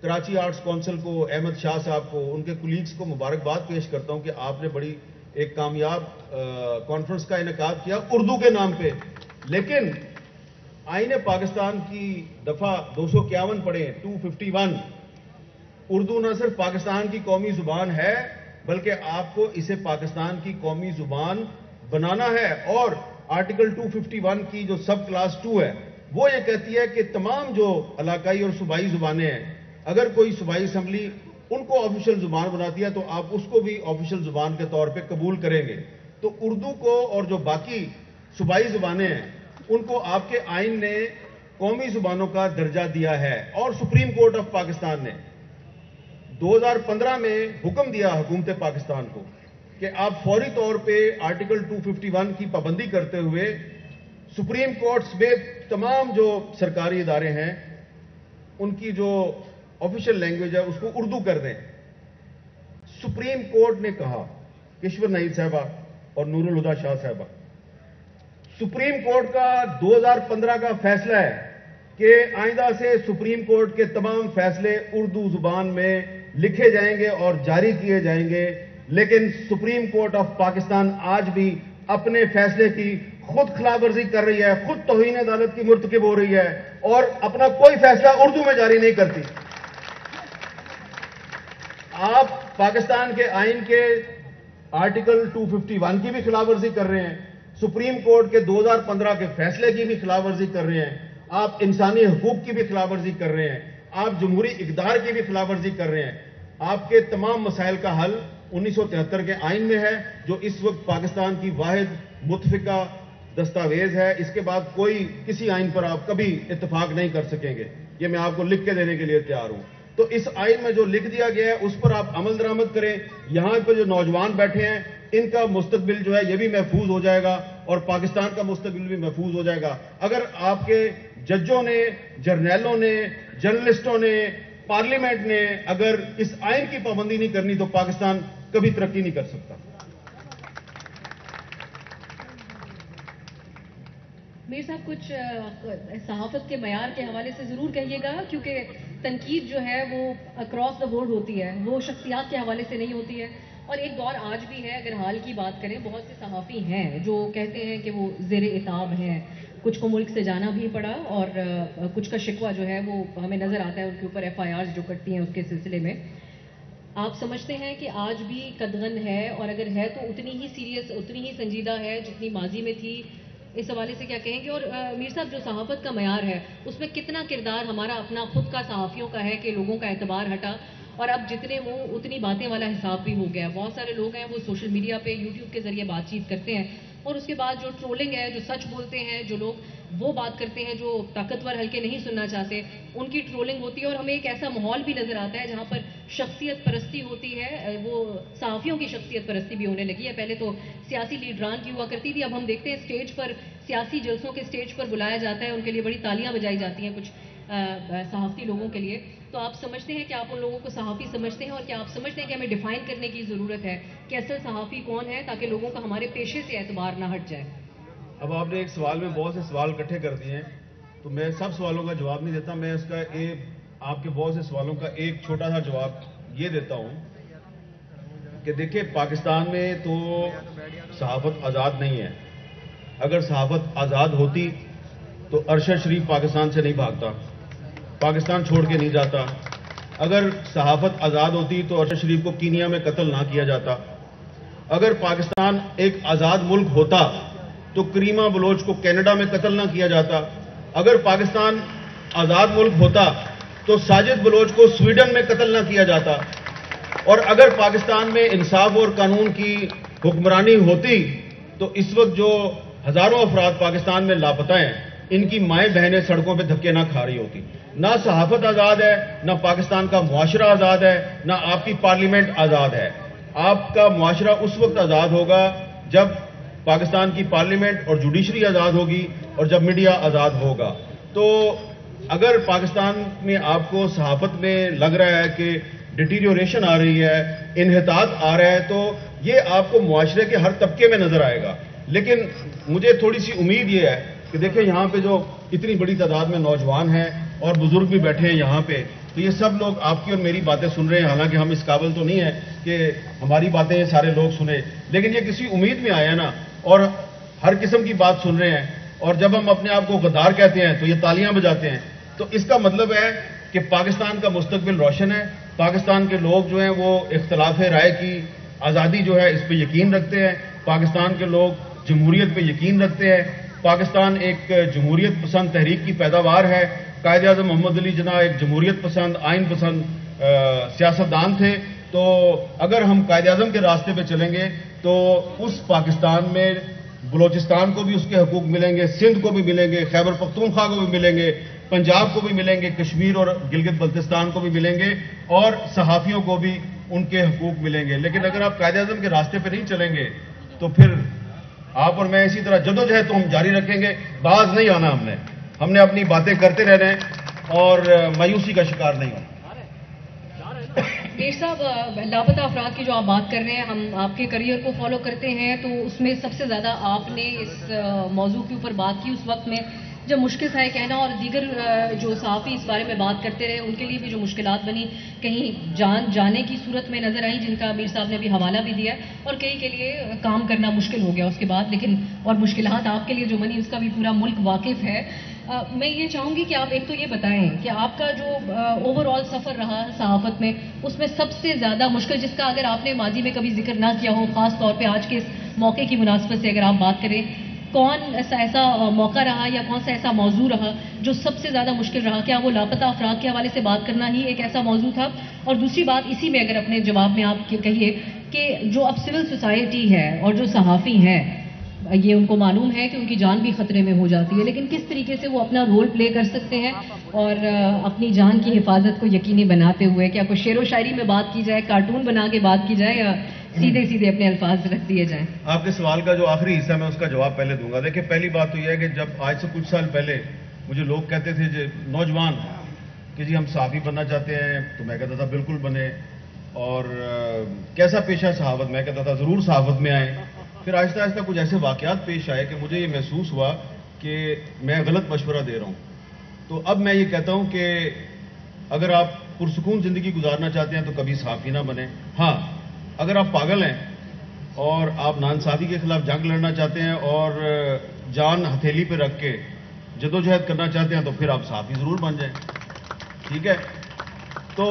کراچی آرٹس کونسل کو, احمد شاہ صاحب کو, ان کے کولیگز کو مبارکباد پیش کرتا ہوں کہ آپ نے بڑی ایک کامیاب کانفرنس کا انعقاد کیا اردو کے نام پہ. لیکن آئین پاکستان کی دفعہ 251 پڑھیں, 251, اردو نہ صرف پاکستان کی قومی زبان ہے بلکہ آپ کو اسے پاکستان کی قومی زبان بنانا ہے. اور آرٹیکل 251 کی جو سب کلاس 2 ہے وہ یہ کہتی ہے کہ تمام جو علاقائی اور صوبائی زبانیں ہیں, اگر کوئی صوبائی اسمبلی ان کو آفیشیل زبان بناتی ہے تو آپ اس کو بھی آفیشیل زبان کے طور پہ قبول کریں گے. تو اردو کو اور جو باقی صوبائی زبانیں ہیں ان کو آپ کے آئین نے قومی زبانوں کا درجہ دیا ہے. اور سپریم کورٹ آف پاکستان نے 2015 میں حکم دیا حکومت پاکستان کو کہ آپ فوری طور پہ آرٹیکل 251 کی پابندی کرتے ہوئے سپریم کورٹس میں تمام جو سرکاری ادارے ہیں ان کی جو آفیشیل لینگویج ہے اس کو اردو کر دیں. سپریم کورٹ نے کہا, کشور نعید صاحبہ اور نور الہدا شاہ صاحبہ, سپریم کورٹ کا 2015 کا فیصلہ ہے کہ آئندہ سے سپریم کورٹ کے تمام فیصلے اردو زبان میں لکھے جائیں گے اور جاری کیے جائیں گے. لیکن سپریم کورٹ آف پاکستان آج بھی اپنے فیصلے کی خود خلاف ورزی کر رہی ہے, خود توہین عدالت کی مرتکب ہو رہی ہے اور اپنا کوئی فیصلہ اردو میں جاری نہیں کرتی. آپ پاکستان کے آئین کے آرٹیکل 251 کی بھی خلاف ورزی کر رہے ہیں, سپریم کورٹ کے 2015 کے فیصلے کی بھی خلاف ورزی کر رہے ہیں, آپ انسانی حقوق کی بھی خلاف ورزی کر رہے ہیں, آپ جمہوری اقدار کی بھی خلاف ورزی کر رہے ہیں. آپ کے تمام مسائل کا حل 1973 کے آئین میں ہے جو اس وقت پاکستان کی واحد متفقہ دستاویز ہے. اس کے بعد کوئی کسی آئین پر آپ کبھی اتفاق نہیں کر سکیں گے. یہ میں آپ کو لکھ کے دینے کے لیے تیار ہوں. تو اس آئین میں جو لکھ دیا گیا ہے اس پر آپ عمل درآمد کریں. یہاں پہ جو نوجوان بیٹھے ہیں ان کا مستقبل جو ہے یہ بھی محفوظ ہو جائے گا اور پاکستان کا مستقبل بھی محفوظ ہو جائے گا. اگر آپ کے ججوں نے, جرنیلوں نے, جرنلسٹوں نے, پارلیمنٹ نے اگر اس آئین کی پابندی نہیں کرنی تو پاکستان کبھی ترقی نہیں کر سکتا. میر صاحب کچھ صحافت کے معیار کے حوالے سے ضرور کہیے گا, کیونکہ تنقید جو ہے وہ اکراس دا بورڈ ہوتی ہے, وہ شخصیات کے حوالے سے نہیں ہوتی ہے. اور ایک دور آج بھی ہے, اگر حال کی بات کریں, بہت سے صحافی ہیں جو کہتے ہیں کہ وہ زیر عتاب ہیں, کچھ کو ملک سے جانا بھی پڑا اور کچھ کا شکوہ جو ہے وہ ہمیں نظر آتا ہے ان کے اوپر FIRs جو کٹتی ہیں اس کے سلسلے میں. آپ سمجھتے ہیں کہ آج بھی قدغن ہے, اور اگر ہے تو اتنی ہی سیریس, اتنی ہی سنجیدہ ہے جتنی ماضی میں تھی؟ اس حوالے سے کیا کہیں گے؟ اور میر صاحب جو صحافت کا معیار ہے اس میں کتنا کردار ہمارا اپنا خود کا صحافیوں کا ہے کہ لوگوں کا اعتبار ہٹا اور اب جتنے منہ اتنی باتیں والا حساب بھی ہو گیا؟ بہت سارے لوگ ہیں وہ سوشل میڈیا پہ, یوٹیوب کے ذریعے بات چیت کرتے ہیں اور اس کے بعد جو ٹرولنگ ہے, جو سچ بولتے ہیں, جو لوگ وہ بات کرتے ہیں جو طاقتور حلقے نہیں سننا چاہتے, ان کی ٹرولنگ ہوتی ہے. اور ہمیں ایک ایسا ماحول بھی نظر آتا ہے جہاں پر شخصیت پرستی ہوتی ہے, وہ صحافیوں کی شخصیت پرستی بھی ہونے لگی ہے. پہلے تو سیاسی لیڈران کی ہوا کرتی تھی, اب ہم دیکھتے ہیں اسٹیج پر, سیاسی جلسوں کے اسٹیج پر بلایا جاتا ہے, ان کے لیے بڑی تالیاں بجائی جاتی ہیں کچھ صحافتی لوگوں کے لیے. تو آپ سمجھتے ہیں کہ آپ ان لوگوں کو صحافی سمجھتے ہیں, اور کیا آپ سمجھتے ہیں کہ ہمیں ڈیفائن کرنے کی ضرورت ہے کہ اصل صحافی کون ہے تاکہ لوگوں کا ہمارے پیشے سے اعتبار نہ ہٹ جائے؟ اب آپ نے ایک سوال میں بہت سے سوال اکٹھے کر دیے ہیں, تو میں سب سوالوں کا جواب نہیں دیتا. میں اس کا آپ کے بہت سے سوالوں کا ایک چھوٹا سا جواب یہ دیتا ہوں کہ دیکھیں, پاکستان میں تو صحافت آزاد نہیں ہے. اگر صحافت آزاد ہوتی تو ارشد شریف پاکستان سے نہیں بھاگتا, پاکستان چھوڑ کے نہیں جاتا. اگر صحافت آزاد ہوتی تو ارشد شریف کو کینیا میں قتل نہ کیا جاتا. اگر پاکستان ایک آزاد ملک ہوتا تو کریمہ بلوچ کو کینیڈا میں قتل نہ کیا جاتا. اگر پاکستان آزاد ملک ہوتا تو ساجد بلوچ کو سویڈن میں قتل نہ کیا جاتا. اور اگر پاکستان میں انصاف اور قانون کی حکمرانی ہوتی تو اس وقت جو ہزاروں افراد پاکستان میں لاپتہ ہیں ان کی مائیں بہنیں سڑکوں پہ دھکے نہ کھا رہی ہوتی. نہ صحافت آزاد ہے، نہ پاکستان کا معاشرہ آزاد ہے، نہ آپ کی پارلیمنٹ آزاد ہے. آپ کا معاشرہ اس وقت آزاد ہوگا جب پاکستان کی پارلیمنٹ اور جوڈیشری آزاد ہوگی اور جب میڈیا آزاد ہوگا. تو اگر پاکستان میں آپ کو صحافت میں لگ رہا ہے کہ ڈیٹیریوریشن آ رہی ہے، انحطاط آ رہا ہے، تو یہ آپ کو معاشرے کے ہر طبقے میں نظر آئے گا. لیکن مجھے تھوڑی سی امید یہ ہے کہ دیکھیں یہاں پہ جو اتنی بڑی تعداد میں نوجوان ہیں اور بزرگ بھی بیٹھے ہیں یہاں پہ، تو یہ سب لوگ آپ کی اور میری باتیں سن رہے ہیں. حالانکہ ہم اس قابل تو نہیں ہیں کہ ہماری باتیں سارے لوگ سنیں، لیکن یہ کسی امید میں آئے ہیں نا، اور ہر قسم کی بات سن رہے ہیں. اور جب ہم اپنے آپ کو غدار کہتے ہیں تو یہ تالیاں بجاتے ہیں. تو اس کا مطلب ہے کہ پاکستان کا مستقبل روشن ہے. پاکستان کے لوگ جو ہیں وہ اختلاف رائے کی آزادی جو ہے اس پہ یقین رکھتے ہیں. پاکستان کے لوگ جمہوریت پہ یقین رکھتے ہیں. پاکستان ایک جمہوریت پسند تحریک کی پیداوار ہے. قائد اعظم محمد علی جناح ایک جمہوریت پسند، آئین پسند سیاستدان تھے. تو اگر ہم قائد اعظم کے راستے پہ چلیں گے تو اس پاکستان میں بلوچستان کو بھی اس کے حقوق ملیں گے، سندھ کو بھی ملیں گے، خیبر پختونخوا کو بھی ملیں گے، پنجاب کو بھی ملیں گے، کشمیر اور گلگت بلتستان کو بھی ملیں گے، اور صحافیوں کو بھی ان کے حقوق ملیں گے. لیکن اگر آپ قائد اعظم کے راستے پہ نہیں چلیں گے تو پھر آپ اور میں اسی طرح جدوجہد تو ہم جاری رکھیں گے. باز نہیں آنا ہم نے اپنی باتیں کرتے رہنا ہے اور مایوسی کا شکار نہیں ہونا. میر صاحب، لاپتہ افراد کی جو آپ بات کر رہے ہیں، ہم آپ کے کریئر کو فالو کرتے ہیں تو اس میں سب سے زیادہ آپ نے اس موضوع کے اوپر بات کی اس وقت میں جب مشکل تھا یہ کہنا، اور دیگر جو صحافی اس بارے میں بات کرتے رہے ان کے لیے بھی جو مشکلات بنی، کہیں جانے کی صورت میں نظر آئیں، جن کا میر صاحب نے ابھی حوالہ بھی دیا، اور کئی کے لیے کام کرنا مشکل ہو گیا اس کے بعد. لیکن اور مشکلات آپ کے لیے جو بنی اس کا بھی پورا ملک واقف ہے. میں یہ چاہوں گی کہ آپ ایک تو یہ بتائیں کہ آپ کا جو اوور آل سفر رہا صحافت میں، اس میں سب سے زیادہ مشکل جس کا اگر آپ نے ماضی میں کبھی ذکر نہ کیا ہو، خاص طور پہ آج کے اس موقع کی مناسبت سے اگر آپ بات کریں، کون ایسا موقع رہا یا کون سا ایسا موضوع رہا جو سب سے زیادہ مشکل رہا؟ کیا وہ لاپتہ افراد کے حوالے سے بات کرنا ہی ایک ایسا موضوع تھا؟ اور دوسری بات اسی میں اگر اپنے جواب میں آپ کہیے کہ جو اب سول سوسائٹی ہے اور جو صحافی ہیں، یہ ان کو معلوم ہے کہ ان کی جان بھی خطرے میں ہو جاتی ہے، لیکن کس طریقے سے وہ اپنا رول پلے کر سکتے ہیں اور اپنی جان کی حفاظت کو یقینی بناتے ہوئے؟ کیا کوئی شعر و شاعری میں بات کی جائے، کارٹون بنا کے بات کی جائے، یا سیدھے اپنے الفاظ رکھ دیے جائیں؟ آپ کے سوال کا جو آخری حصہ میں اس کا جواب پہلے دوں گا. دیکھیں، پہلی بات تو یہ ہے کہ جب آج سے کچھ سال پہلے مجھے لوگ کہتے تھے جو نوجوان کہ جی ہم صحافی بننا چاہتے ہیں، تو میں کہتا تھا بالکل بنے. اور کیسا پیشہ صحافت؟ میں کہتا تھا ضرور صحافت میں آئیں. پھر آہستہ آہستہ کچھ ایسے واقعات پیش آئے کہ مجھے یہ محسوس ہوا کہ میں غلط مشورہ دے رہا ہوں. تو اب میں یہ کہتا ہوں کہ اگر آپ پرسکون زندگی گزارنا چاہتے ہیں تو کبھی صحافی نہ بنیں. ہاں، اگر آپ پاگل ہیں اور آپ ناانصافی کے خلاف جنگ لڑنا چاہتے ہیں اور جان ہتھیلی پہ رکھ کے جدوجہد کرنا چاہتے ہیں تو پھر آپ صحافی ضرور بن جائیں. ٹھیک ہے؟ تو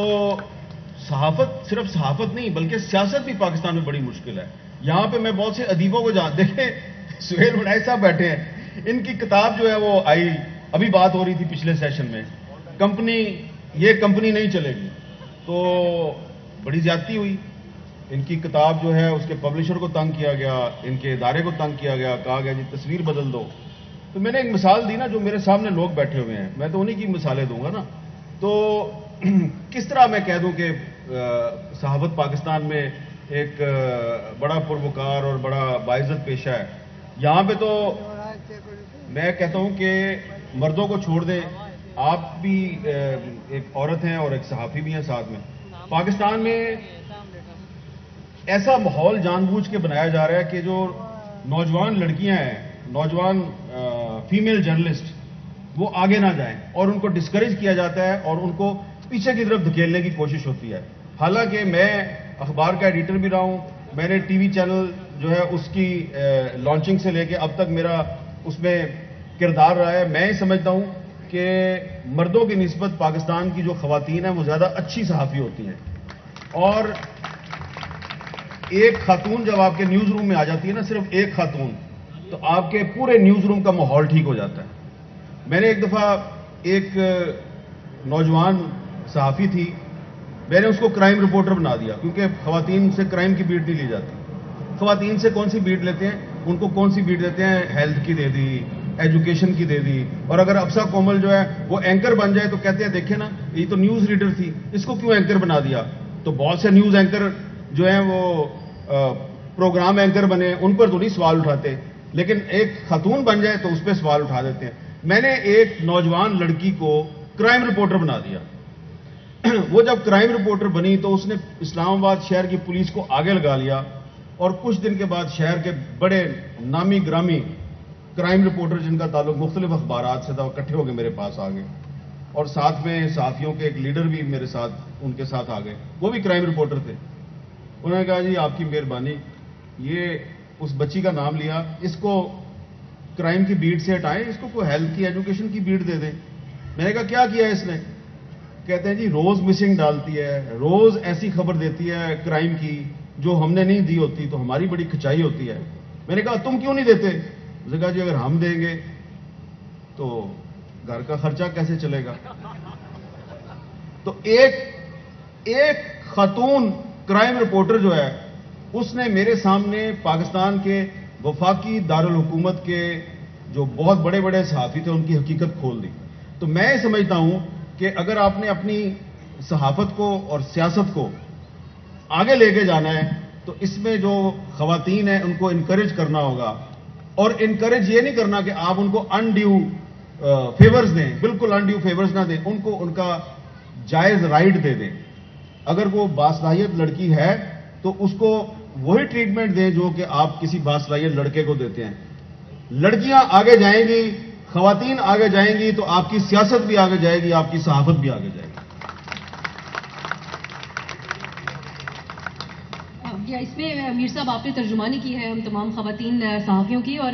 صحافت صرف صحافت نہیں بلکہ سیاست بھی پاکستان میں بڑی مشکل ہے. یہاں پہ میں بہت سے ادیبوں کو دیکھیں، سہیل بنائی صاحب بیٹھے ہیں، ان کی کتاب جو ہے وہ آئی، ابھی بات ہو رہی تھی پچھلے سیشن میں، یہ کمپنی نہیں چلے گی. تو بڑی زیادتی ہوئی. ان کی کتاب جو ہے اس کے پبلشر کو تنگ کیا گیا، ان کے ادارے کو تنگ کیا گیا، کہا گیا جی تصویر بدل دو. تو میں نے ایک مثال دی نا، جو میرے سامنے لوگ بیٹھے ہوئے ہیں، میں تو انہی کی مثالیں دوں گا نا. تو کس طرح میں کہہ دوں کہ صحافت پاکستان میں ایک بڑا پروکار اور بڑا باعزت پیشہ ہے؟ یہاں پہ تو میں کہتا ہوں کہ مردوں کو چھوڑ دیں، آپ بھی ایک عورت ہیں اور ایک صحافی بھی ہیں ساتھ میں. پاکستان میں ایسا ماحول جان بوجھ کے بنایا جا رہا ہے کہ جو نوجوان لڑکیاں ہیں، نوجوان فیمیل جرنلسٹ، وہ آگے نہ جائیں اور ان کو ڈسکریج کیا جاتا ہے اور ان کو پیچھے کی طرف دھکیلنے کی کوشش ہوتی ہے. حالانکہ میں اخبار کا ایڈیٹر بھی رہا ہوں، میں نے ٹی وی چینل جو ہے اس کی لانچنگ سے لے کے اب تک میرا اس میں کردار رہا ہے. میں سمجھتا ہوں کہ مردوں کی نسبت پاکستان کی جو خواتین ہیں وہ زیادہ اچھی صحافی ہوتی ہیں. اور ایک خاتون جب آپ کے نیوز روم میں آ جاتی ہے نا، صرف ایک خاتون، تو آپ کے پورے نیوز روم کا ماحول ٹھیک ہو جاتا ہے. میں نے ایک دفعہ ایک نوجوان صحافی تھی، میں نے اس کو کرائم رپورٹر بنا دیا، کیونکہ خواتین سے کرائم کی بیٹ نہیں لی جاتی. خواتین سے کون سی بیٹ لیتے ہیں؟ ان کو کون سی بیٹ دیتے ہیں؟ ہیلتھ کی دے دی، ایجوکیشن کی دے دی. اور اگر افسا کومل جو ہے وہ اینکر بن جائے تو کہتے ہیں دیکھیں نا یہ تو نیوز ریڈر تھی, اس کو کیوں اینکر بنا دیا. تو بہت سے نیوز اینکر جو ہیں وہ پروگرام اینکر بنے, ان پر تو نہیں سوال اٹھاتے, لیکن ایک خاتون بن جائے تو اس پہ سوال اٹھا دیتے ہیں. میں نے ایک نوجوان لڑکی کو کرائم رپورٹر بنا دیا. وہ جب کرائم رپورٹر بنی تو اس نے اسلام آباد شہر کی پولیس کو آگے لگا لیا, اور کچھ دن کے بعد شہر کے بڑے نامی گرامی کرائم رپورٹر جن کا تعلق مختلف اخبارات سے تھا وہ اکٹھے ہو کے میرے پاس آ گئے, اور ساتھ میں صحافیوں کے ایک لیڈر بھی میرے ساتھ ان کے ساتھ آ گئے, وہ بھی کرائم رپورٹر تھے. انہوں نے کہا جی آپ کی مہربانی, یہ اس بچی کا نام لیا, اس کو کرائم کی بیٹ سے ہٹائیں, اس کو کوئی ہیلتھ کی ایجوکیشن کی بیٹ دے دیں. میں نے کہا کیا اس نے؟ کہتے ہیں جی روز مسنگ ڈالتی ہے, روز ایسی خبر دیتی ہے کرائم کی جو ہم نے نہیں دی ہوتی, تو ہماری بڑی کھچائی ہوتی ہے. میں نے کہا تم کیوں نہیں دیتے؟ اس نے کہا جی اگر ہم دیں گے تو گھر کا خرچہ کیسے چلے گا. تو ایک خاتون کرائم رپورٹر جو ہے اس نے میرے سامنے پاکستان کے وفاقی دارالحکومت کے جو بہت بڑے بڑے صحافی تھے ان کی حقیقت کھول دی. تو میں سمجھتا ہوں کہ اگر آپ نے اپنی صحافت کو اور سیاست کو آگے لے کے جانا ہے تو اس میں جو خواتین ہیں ان کو انکریج کرنا ہوگا, اور انکریج یہ نہیں کرنا کہ آپ ان کو انڈیو فیورز دیں, بالکل انڈیو فیورز نہ دیں, ان کو ان کا جائز رائٹ دے دیں. اگر وہ باصلاحیت لڑکی ہے تو اس کو وہی ٹریٹمنٹ دیں جو کہ آپ کسی باصلاحیت لڑکے کو دیتے ہیں. لڑکیاں آگے جائیں گی, خواتین آگے جائیں گی تو آپ کی سیاست بھی آگے جائے گی, آپ کی صحافت بھی آگے جائے گی. اس میں میر صاحب آپ نے ترجمانی کی ہے ہم تمام خواتین صحافیوں کی, اور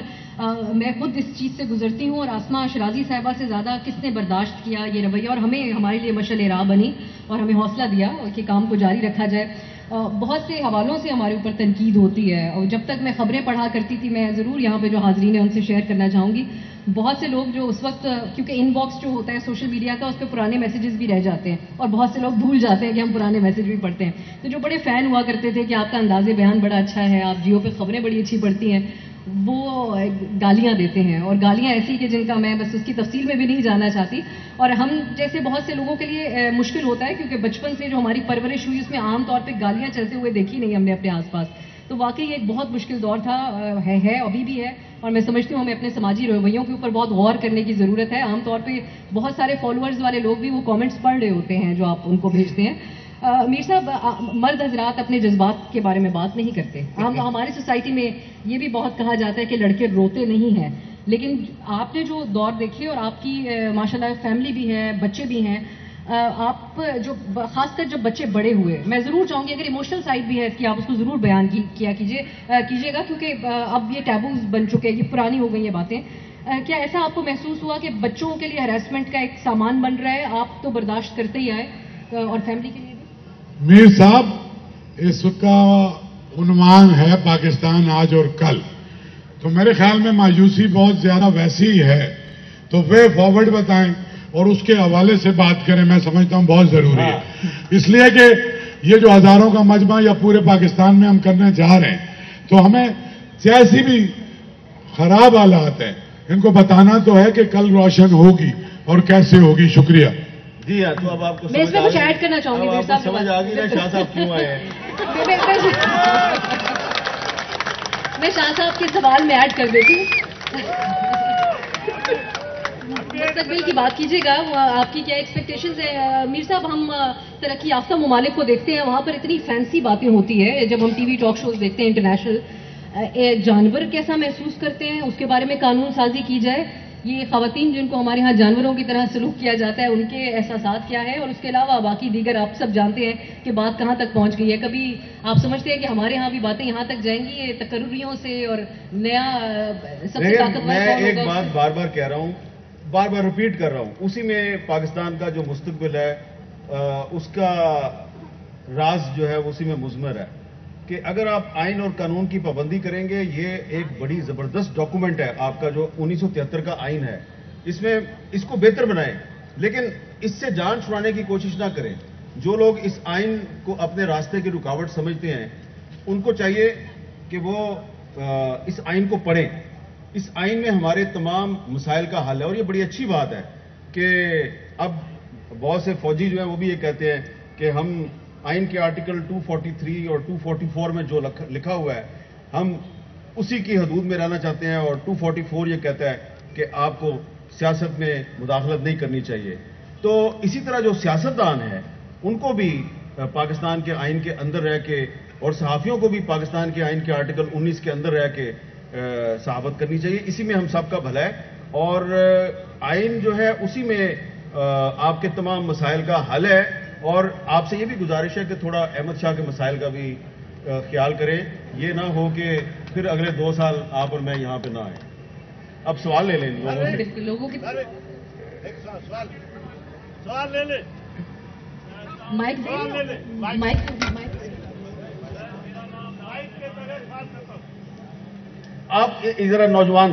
میں خود اس چیز سے گزرتی ہوں, اور آسمہ شرازی صاحبہ سے زیادہ کس نے برداشت کیا یہ رویہ, اور ہمارے لیے مشعل راہ بنی اور ہمیں حوصلہ دیا کہ کام کو جاری رکھا جائے. بہت سے حوالوں سے ہمارے اوپر تنقید ہوتی ہے, اور جب تک میں خبریں پڑھا کرتی تھی, میں ضرور یہاں پہ جو حاضرین ہیں ان سے شیئر کرنا چاہوں گی, بہت سے لوگ جو اس وقت, کیونکہ ان باکس جو ہوتا ہے سوشل میڈیا کا اس پہ پرانے میسیجز بھی رہ جاتے ہیں, اور بہت سے لوگ بھول جاتے ہیں کہ ہم پرانے میسیج بھی پڑھتے ہیں. تو جو بڑے فین ہوا کرتے تھے کہ آپ کا انداز بیان بڑا اچھا ہے, آپ جیو پہ خبریں بڑی اچھی پڑھتی ہیں, وہ گالیاں دیتے ہیں, اور گالیاں ایسی کہ جن کا میں بس اس کی تفصیل میں بھی نہیں جانا چاہتی. اور ہم جیسے بہت سے لوگوں کے لیے مشکل ہوتا ہے کیونکہ بچپن سے جو ہماری پرورش ہوئی اس میں عام طور پہ گالیاں چلتے ہوئے دیکھی نہیں ہم نے اپنے آس پاس. تو واقعی ایک بہت مشکل دور تھا, ہے ابھی بھی ہے, اور میں سمجھتی ہوں ہمیں اپنے سماجی رویوں کے اوپر بہت غور کرنے کی ضرورت ہے. عام طور پہ بہت سارے فالوورز والے لوگ بھی وہ کامنٹس پڑھ رہے ہوتے ہیں جو آپ ان کو بھیجتے ہیں. میر صاحب, مرد حضرات اپنے جذبات کے بارے میں بات نہیں کرتے. ہماری سوسائٹی میں یہ بھی بہت کہا جاتا ہے کہ لڑکے روتے نہیں ہیں, لیکن آپ نے جو دور دیکھے, اور آپ کی ماشاءاللہ فیملی بھی ہے, بچے بھی ہیں, آپ جو خاص کر جب بچے بڑے ہوئے, میں ضرور چاہوں گی اگر ایموشنل سائڈ بھی ہے اس کی آپ اس کو ضرور بیان کیجیے گا, کیونکہ اب یہ ٹیبوز بن چکے ہیں, یہ پرانی ہو گئی یہ باتیں. کیا ایسا آپ کو محسوس ہوا کہ بچوں کے لیے ہراسمنٹ کا ایک سامان بن رہا ہے, آپ تو برداشت کرتے ہی آئے, اور فیملی کے لیے بھی؟ میر صاحب, اس کا عنوان ہے پاکستان آج اور کل, تو میرے خیال میں مایوسی بہت زیادہ ویسی ہی ہے, تو وے فارورڈ بتائیں اور اس کے حوالے سے بات کریں, میں سمجھتا ہوں بہت ضروری ہے. اس لیے کہ یہ جو ہزاروں کا مجمع یا پورے پاکستان میں ہم کرنے جا رہے ہیں, تو ہمیں جیسی بھی خراب حالات ہیں ان کو بتانا تو ہے کہ کل روشن ہوگی اور کیسے ہوگی. شکریہ. جی ہاں, تو اب آپ کو میں اس میں کچھ ایڈ کرنا چاہوں گی. میر صاحب سمجھ آ گئی نا شاہ صاحب کیوں آئے ہیں. میں شاہ صاحب کے سوال میں ایڈ کر دیتی ہوں. مستقبل کی بات کیجیے گا, آپ کی کیا ایکسپیکٹیشنز ہیں؟ میر صاحب, ہم ترقی یافتہ ممالک کو دیکھتے ہیں, وہاں پر اتنی فینسی باتیں ہوتی ہے. جب ہم ٹی وی ٹاک شوز دیکھتے ہیں انٹرنیشنل, جانور کیسا محسوس کرتے ہیں اس کے بارے میں قانون سازی کی جائے. یہ خواتین جن کو ہمارے ہاں جانوروں کی طرح سلوک کیا جاتا ہے, ان کے احساسات کیا ہیں, اور اس کے علاوہ باقی دیگر آپ سب جانتے ہیں کہ بات کہاں تک پہنچ گئی ہے. کبھی آپ سمجھتے ہیں کہ ہمارے ہاں بھی باتیں یہاں تک جائیں گی تقرریوں سے, اور نیا سب سے طاقتور میں ایک بات بار بار کہہ رہا ہوں, بار بار ریپیٹ کر رہا ہوں, اسی میں پاکستان کا جو مستقبل ہے اس کا راز جو ہے اسی میں مضمر ہے کہ اگر آپ آئین اور قانون کی پابندی کریں گے, یہ ایک بڑی زبردست ڈاکومنٹ ہے آپ کا جو 1973 کا آئین ہے, اس میں اس کو بہتر بنائیں, لیکن اس سے جان چھڑانے کی کوشش نہ کریں. جو لوگ اس آئین کو اپنے راستے کی رکاوٹ سمجھتے ہیں ان کو چاہیے کہ وہ اس آئین کو پڑھیں, اس آئین میں ہمارے تمام مسائل کا حل ہے. اور یہ بڑی اچھی بات ہے کہ اب بہت سے فوجی جو ہیں وہ بھی یہ کہتے ہیں کہ ہم آئین کے آرٹیکل 243 اور 244 میں جو لکھا ہوا ہے ہم اسی کی حدود میں رہنا چاہتے ہیں, اور 244 یہ کہتا ہے کہ آپ کو سیاست میں مداخلت نہیں کرنی چاہیے. تو اسی طرح جو سیاستدان ہیں ان کو بھی پاکستان کے آئین کے اندر رہ کے, اور صحافیوں کو بھی پاکستان کے آئین کے آرٹیکل 19 کے اندر رہ کے صحافت کرنی چاہیے. اسی میں ہم سب کا بھلا ہے, اور آئین جو ہے اسی میں آپ کے تمام مسائل کا حل ہے. اور آپ سے یہ بھی گزارش ہے کہ تھوڑا احمد شاہ کے مسائل کا بھی خیال کریں, یہ نہ ہو کہ پھر اگلے 2 سال آپ اور میں یہاں پہ نہ آئیں. اب سوال لے لیں لوگوں کی سوال لے لیں. مائک مائک آپ ذرا نوجوان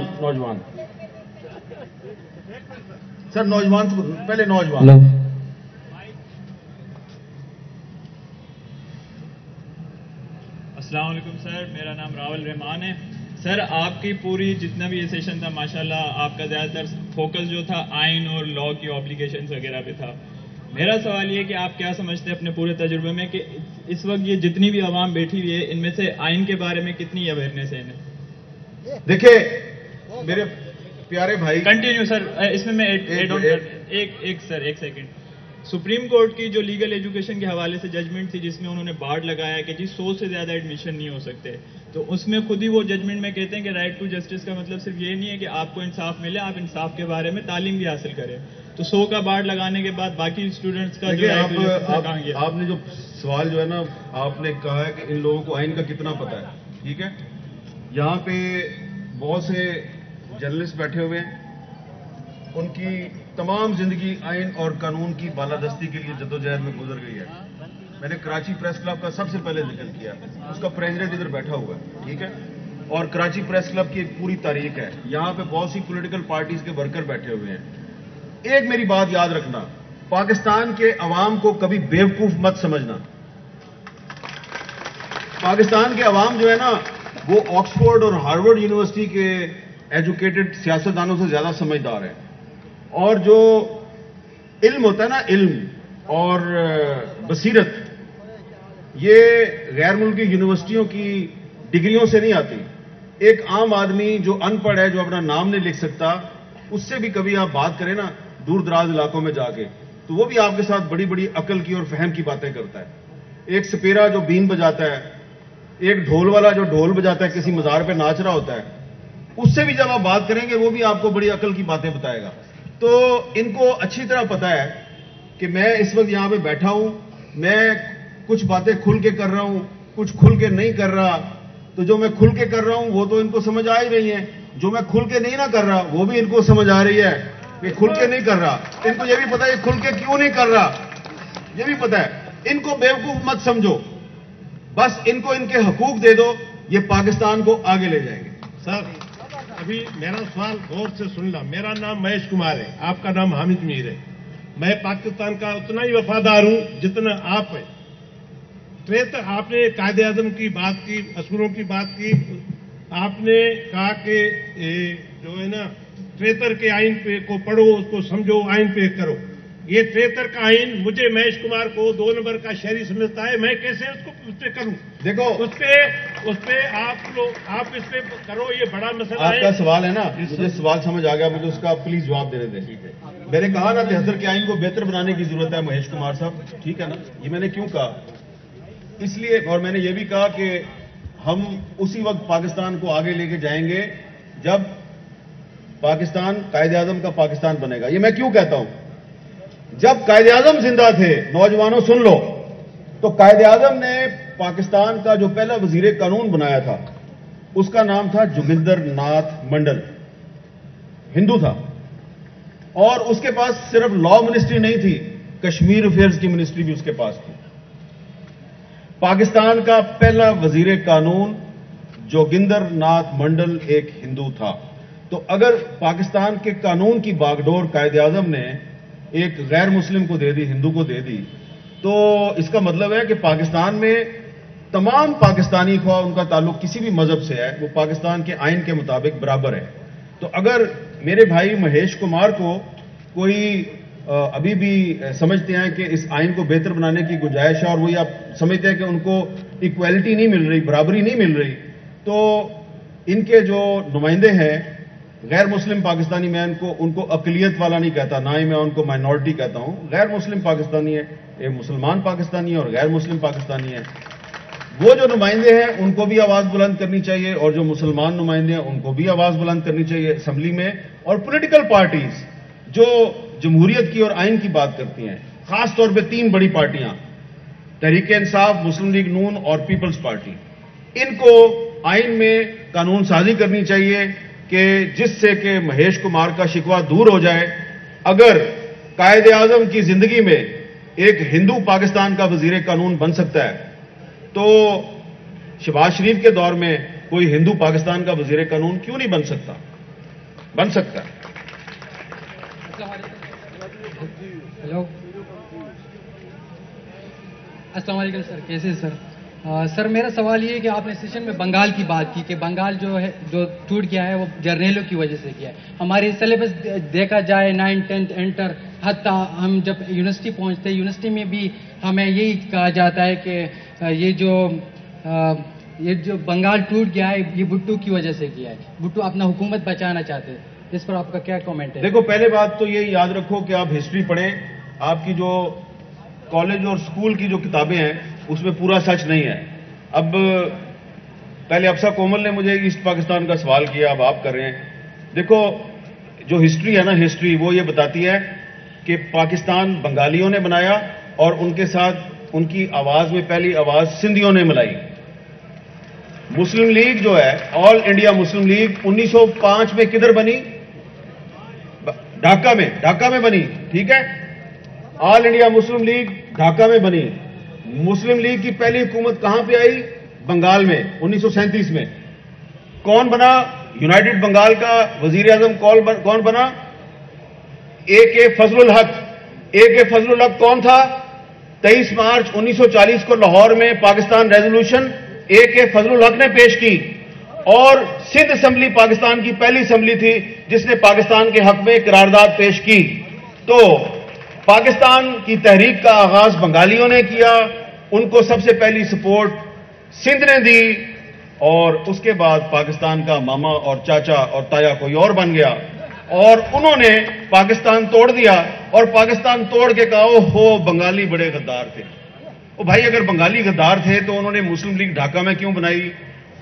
سر, نوجوان پہلے نوجوان. السلام علیکم سر, میرا نام راول رحمان ہے. سر آپ کی پوری جتنا بھی یہ سیشن تھا ماشاءاللہ آپ کا زیادہ تر فوکس جو تھا آئین اور لاء کی آبلیگیشنز وغیرہ پہ تھا. میرا سوال یہ کہ آپ کیا سمجھتے ہیں اپنے پورے تجربے میں کہ اس وقت یہ جتنی بھی عوام بیٹھی ہوئی ہے ان میں سے آئین کے بارے میں کتنی اویئرنیس ہے انہیں؟ دیکھیں میرے پیارے بھائی, کنٹینیو سر, اس میں ایک سیکنڈ. سپریم کورٹ کی جو لیگل ایجوکیشن کے حوالے سے ججمنٹ تھی جس میں انہوں نے بارڈ لگایا کہ 100 سے زیادہ ایڈمیشن نہیں ہو سکتے, تو اس میں خود ہی وہ ججمنٹ میں کہتے ہیں کہ رائٹ ٹو جسٹس کا مطلب صرف یہ نہیں ہے کہ آپ کو انصاف ملے, آپ انصاف کے بارے میں تعلیم بھی حاصل کریں. تو 100 کا بارڈ لگانے کے بعد باقی اسٹوڈنٹس کا جو آپ نے جو سوال جو ہے نا آپ نے کہا ہے کہ ان لوگوں کو آئین کا کتنا پتہ ہے. ٹھیک ہے, یہاں پہ بہت سے جرنلسٹ بیٹھے ہوئے ہیں, ان کی تمام زندگی آئین اور قانون کی بالادستی کے لیے جدوجہد میں گزر گئی ہے. میں نے کراچی پریس کلب کا سب سے پہلے ذکر کیا, اس کا پریزیڈنٹ ادھر بیٹھا ہوا ہے. ٹھیک ہے, اور کراچی پریس کلب کی ایک پوری تاریخ ہے. یہاں پہ بہت سی پولیٹیکل پارٹیز کے ورکر بیٹھے ہوئے ہیں. ایک میری بات یاد رکھنا, پاکستان کے عوام کو کبھی بیوقوف مت سمجھنا. پاکستان کے عوام جو ہے نا وہ آکسفورڈ اور ہارورڈ یونیورسٹی کے ایجوکیٹڈ سیاستدانوں سے زیادہ سمجھدار ہیں. اور جو علم ہوتا ہے نا, علم اور بصیرت, یہ غیر ملکی یونیورسٹیوں کی ڈگریوں سے نہیں آتی. ایک عام آدمی جو ان پڑھ ہے, جو اپنا نام نہیں لکھ سکتا, اس سے بھی کبھی آپ بات کریں نا دور دراز علاقوں میں جا کے, تو وہ بھی آپ کے ساتھ بڑی بڑی عقل کی اور فہم کی باتیں کرتا ہے. ایک سپیرا جو بین بجاتا ہے, ایک ڈھول والا جو ڈھول بجاتا ہے, کسی مزار پہ ناچ رہا ہوتا ہے, اس سے بھی جب آپ بات کریں گے وہ بھی آپ کو بڑی عقل کی باتیں بتائے گا. تو ان کو اچھی طرح پتا ہے کہ میں اس وقت یہاں پہ بیٹھا ہوں, میں کچھ باتیں کھل کے کر رہا ہوں, کچھ کھل کے نہیں کر رہا. تو جو میں کھل کے کر رہا ہوں وہ تو ان کو سمجھ آ ہی رہی ہیں, جو میں کھل کے نہیں نہ کر رہا وہ بھی ان کو سمجھ آ رہی ہے کہ کھل کے نہیں کر رہا. ان کو یہ بھی پتا ہے کہ کھل کے کیوں نہیں کر رہا, یہ بھی پتا ہے. ان کو بیوقوف مت سمجھو, بس ان کو ان کے حقوق دے دو, یہ پاکستان کو آگے لے جائیں گے. سر ابھی میرا سوال غور سے سننا. میرا نام مہیش کمار ہے, آپ کا نام حامد میر ہے. میں پاکستان کا اتنا ہی وفادار ہوں جتنا آپ ہیں. آپ نے قائد اعظم کی بات کی, اصولوں کی بات کی. آپ نے کہا کہ جو ہے نا 73 کے آئین پہ کو پڑھو, اس کو سمجھو, آئین پہ کرو. یہ 73 کا آئین مجھے مہیش کمار کو 2 نمبر کا شہری سمجھتا ہے. میں کیسے اس پہ کروں؟ دیکھو اس پہ آپ اس پہ کرو, یہ بڑا مسئلہ ہے. آپ کا سوال ہے نا, مجھے سوال سمجھ آ گیا, مجھے اس کا پلیز جواب دینے دیں. میں نے کہا نا 73 کے آئین کو بہتر بنانے کی ضرورت ہے مہیش کمار صاحب. ٹھیک ہے نا, یہ میں نے کیوں کہا, اس لیے, اور میں نے یہ بھی کہا کہ ہم اسی وقت پاکستان کو آگے لے کے جائیں گے جب پاکستان قائد اعظم کا پاکستان بنے گا. یہ میں کیوں کہتا ہوں, جب قائد اعظم زندہ تھے, نوجوانوں سن لو, تو قائد اعظم نے پاکستان کا جو پہلا وزیر قانون بنایا تھا اس کا نام تھا جوگندر ناتھ منڈل, ہندو تھا, اور اس کے پاس صرف لا منسٹری نہیں تھی, کشمیر افیئرز کی منسٹری بھی اس کے پاس تھی. پاکستان کا پہلا وزیر قانون جوگندر ناتھ منڈل ایک ہندو تھا. تو اگر پاکستان کے قانون کی باغڈور قائد اعظم نے ایک غیر مسلم کو دے دی, ہندو کو دے دی, تو اس کا مطلب ہے کہ پاکستان میں تمام پاکستانی خواہ ان کا تعلق کسی بھی مذہب سے ہے, وہ پاکستان کے آئین کے مطابق برابر ہے. تو اگر میرے بھائی مہیش کمار کو کوئی ابھی بھی سمجھتے ہیں کہ اس آئین کو بہتر بنانے کی گنجائش ہے اور وہی آپ سمجھتے ہیں کہ ان کو ایکویلٹی نہیں مل رہی، برابری نہیں مل رہی، تو ان کے جو نمائندے ہیں غیر مسلم پاکستانی، میں ان کو اقلیت والا نہیں کہتا، نہ ہی میں ان کو مائنورٹی کہتا ہوں، غیر مسلم پاکستانی ہے، ایک مسلمان پاکستانی ہے اور غیر مسلم پاکستانی ہے، وہ جو نمائندے ہیں ان کو بھی آواز بلند کرنی چاہیے اور جو مسلمان نمائندے ہیں ان کو بھی آواز بلند کرنی چاہیے اسمبلی میں، اور پولیٹیکل پارٹیز جو جمہوریت کی اور آئین کی بات کرتی ہیں، خاص طور پہ 3 بڑی پارٹیاں تحریک انصاف، مسلم لیگ نون اور پیپلز پارٹی، ان کو آئین میں قانون سازی کرنی چاہیے کہ جس سے کہ مہیش کمار کا شکوہ دور ہو جائے۔ اگر قائد اعظم کی زندگی میں ایک ہندو پاکستان کا وزیر قانون بن سکتا ہے تو شہباز شریف کے دور میں کوئی ہندو پاکستان کا وزیر قانون کیوں نہیں بن سکتا؟ بن سکتا ہے۔ ہیلو، السلام علیکم سر، کیسے سر؟ سر میرا سوال یہ ہے کہ آپ نے سیشن میں بنگال کی بات کی کہ بنگال جو ٹوٹ گیا ہے وہ جرنیلوں کی وجہ سے کیا ہے۔ ہمارے سلیبس دیکھا جائے 9th 10th انٹر، حتیٰ ہم جب یونیورسٹی پہنچتے یونیورسٹی میں بھی ہمیں یہی کہا جاتا ہے کہ یہ جو بنگال ٹوٹ گیا ہے یہ بھٹو کی وجہ سے کیا ہے، بھٹو اپنا حکومت بچانا چاہتے ہیں۔ اس پر آپ کا کیا کامنٹ ہے؟ دیکھو، پہلے بات تو یہ یاد رکھو کہ آپ ہسٹری پڑھیں، آپ کی جو کالج اور سکول کی جو کتابیں ہیں اس میں پورا سچ نہیں ہے۔ اب پہلے افسا کومل نے مجھے ایسٹ پاکستان کا سوال کیا، اب آپ کر رہے ہیں۔ دیکھو، جو ہسٹری ہے نا، ہسٹری وہ یہ بتاتی ہے کہ پاکستان بنگالیوں نے بنایا اور ان کے ساتھ ان کی آواز میں پہلی آواز سندھیوں نے ملائی۔ مسلم لیگ جو ہے، آل انڈیا مسلم لیگ 1905 میں کدھر بنی؟ ڈھاکہ میں بنی، ٹھیک ہے؟ آل انڈیا مسلم لیگ ڈھاکہ میں بنی۔ مسلم لیگ کی پہلی حکومت کہاں پہ آئی؟ بنگال میں 1937 میں۔ کون بنا یونائٹڈ بنگال کا وزیر اعظم؟ کون بنا؟ اے کے فضل الحق۔ اے کے فضل الحق کون تھا؟ 23 مارچ 1940 کو لاہور میں پاکستان ریزولوشن اے کے فضل الحق نے پیش کی، اور سندھ اسمبلی پاکستان کی پہلی اسمبلی تھی جس نے پاکستان کے حق میں قرارداد پیش کی۔ تو پاکستان کی تحریک کا آغاز بنگالیوں نے کیا، ان کو سب سے پہلی سپورٹ سندھ نے دی، اور اس کے بعد پاکستان کا ماما اور چاچا اور تایا کوئی اور بن گیا، اور انہوں نے پاکستان توڑ دیا، اور پاکستان توڑ کے کہا او ہو بنگالی بڑے غدار تھے۔ او بھائی، اگر بنگالی غدار تھے تو انہوں نے مسلم لیگ ڈھاکہ میں کیوں بنائی؟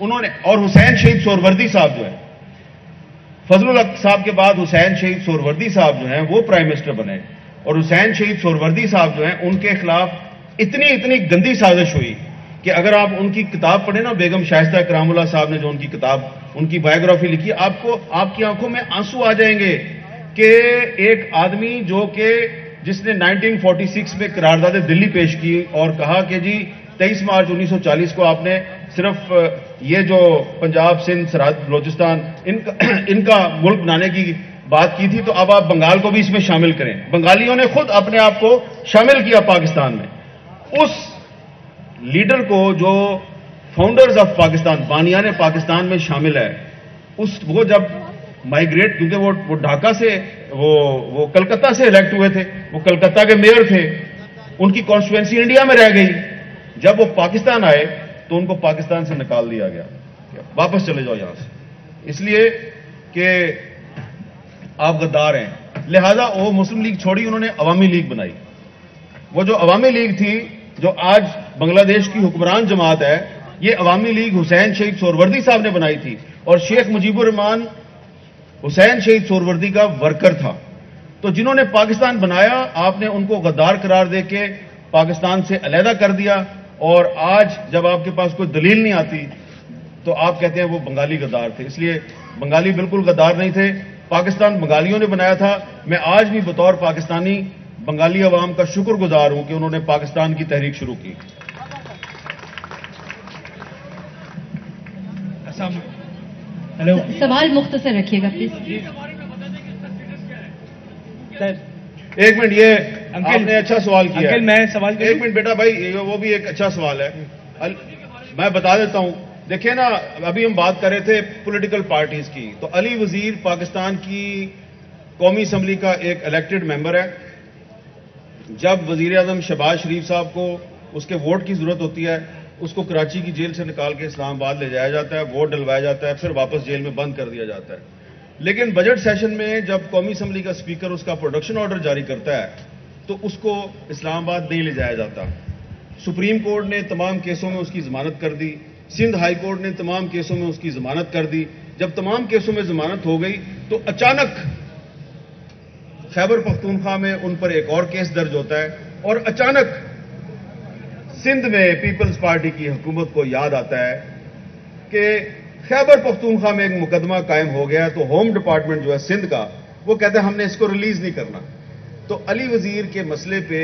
انہوں نے، اور حسین شہید سہروردی صاحب جو ہے، فضل الحق صاحب کے بعد حسین شہید سہروردی صاحب جو ہیں وہ پرائم منسٹر بنے، اور حسین شہید سہروردی صاحب جو ہیں ان کے خلاف اتنی گندی سازش ہوئی کہ اگر آپ ان کی کتاب پڑھیں نا، بیگم شائستہ اکرام اللہ صاحب نے جو ان کی کتاب، ان کی بایوگرافی لکھی، آپ کی آنکھوں میں آنسو آ جائیں گے کہ ایک آدمی جس نے 1946 میں قرارداد دلی پیش کی اور کہا کہ جی 23 مارچ 1940 کو آپ نے صرف یہ جو پنجاب، سندھ، سرحد، بلوچستان ان کا ملک بنانے کی بات کی تھی، تو اب آپ بنگال کو بھی اس میں شامل کریں۔ بنگالیوں نے خود اپنے آپ کو شامل کیا پاکستان میں۔ اس لیڈر کو جو فاؤنڈرز آف پاکستان، بانیان پاکستان میں شامل ہے، وہ جب مائیگریٹ، کیونکہ وہ ڈھاکہ سے، وہ کلکتہ سے الیکٹ ہوئے تھے، وہ کلکتہ کے میئر تھے، ان کی کانسٹیٹوئنسی انڈیا میں رہ گئی۔ جب وہ پاکستان آئے تو ان کو پاکستان سے نکال دیا گیا، واپس چلے جاؤ یہاں سے، اس لیے کہ آپ غدار ہیں۔ لہذا وہ مسلم لیگ چھوڑی، انہوں نے عوامی لیگ بنائی۔ وہ جو عوامی لیگ تھی، جو آج بنگلہ دیش کی حکمران جماعت ہے، یہ عوامی لیگ حسین شہید سہروردی صاحب نے بنائی تھی، اور شیخ مجیب الرحمان حسین شہید سہروردی کا ورکر تھا۔ تو جنہوں نے پاکستان بنایا، آپ نے ان کو غدار قرار دے کے پاکستان سے علیحدہ کر دیا، اور آج جب آپ کے پاس کوئی دلیل نہیں آتی تو آپ کہتے ہیں وہ بنگالی غدار تھے۔ اس لیے بنگالی بالکل غدار نہیں تھے، پاکستان بنگالیوں نے بنایا تھا۔ میں آج بھی بطور پاکستانی بنگالی عوام کا شکر گزار ہوں کہ انہوں نے پاکستان کی تحریک شروع کی۔ ہیلو، سوال مختصر رکھیے گا پلیز۔ ایک منٹ، یہ آپ نے اچھا سوال کیا ہے۔ میں سوال ایک منٹ بیٹا بھائی، وہ بھی ایک اچھا سوال ہے، میں بتا دیتا ہوں۔ دیکھیں نا، ابھی ہم بات کر رہے تھے پولیٹیکل پارٹیز کی، تو علی وزیر پاکستان کی قومی اسمبلی کا ایک الیکٹڈ ممبر ہے. جب وزیر اعظم شہباز شریف صاحب کو اس کے ووٹ کی ضرورت ہوتی ہے، اس کو کراچی کی جیل سے نکال کے اسلام آباد لے جایا جاتا ہے، ووٹ ڈلوایا جاتا ہے، پھر واپس جیل میں بند کر دیا جاتا ہے. لیکن بجٹ سیشن میں جب قومی اسمبلی کا اسپیکر اس کا پروڈکشن آرڈر جاری کرتا ہے تو اس کو اسلام آباد نہیں لے جایا جاتا. سپریم کورٹ نے تمام کیسوں میں اس کی ضمانت کر دی، سندھ ہائی کورٹ نے تمام کیسوں میں اس کی ضمانت کر دی. جب تمام کیسوں میں ضمانت ہو گئی تو اچانک خیبر پختونخوا میں ان پر ایک اور کیس درج ہوتا ہے، اور اچانک سندھ میں پیپلز پارٹی کی حکومت کو یاد آتا ہے کہ خیبر پختونخوا میں ایک مقدمہ قائم ہو گیا، تو ہوم ڈپارٹمنٹ جو ہے سندھ کا، وہ کہتے ہیں ہم نے اس کو ریلیز نہیں کرنا. تو علی وزیر کے مسئلے پہ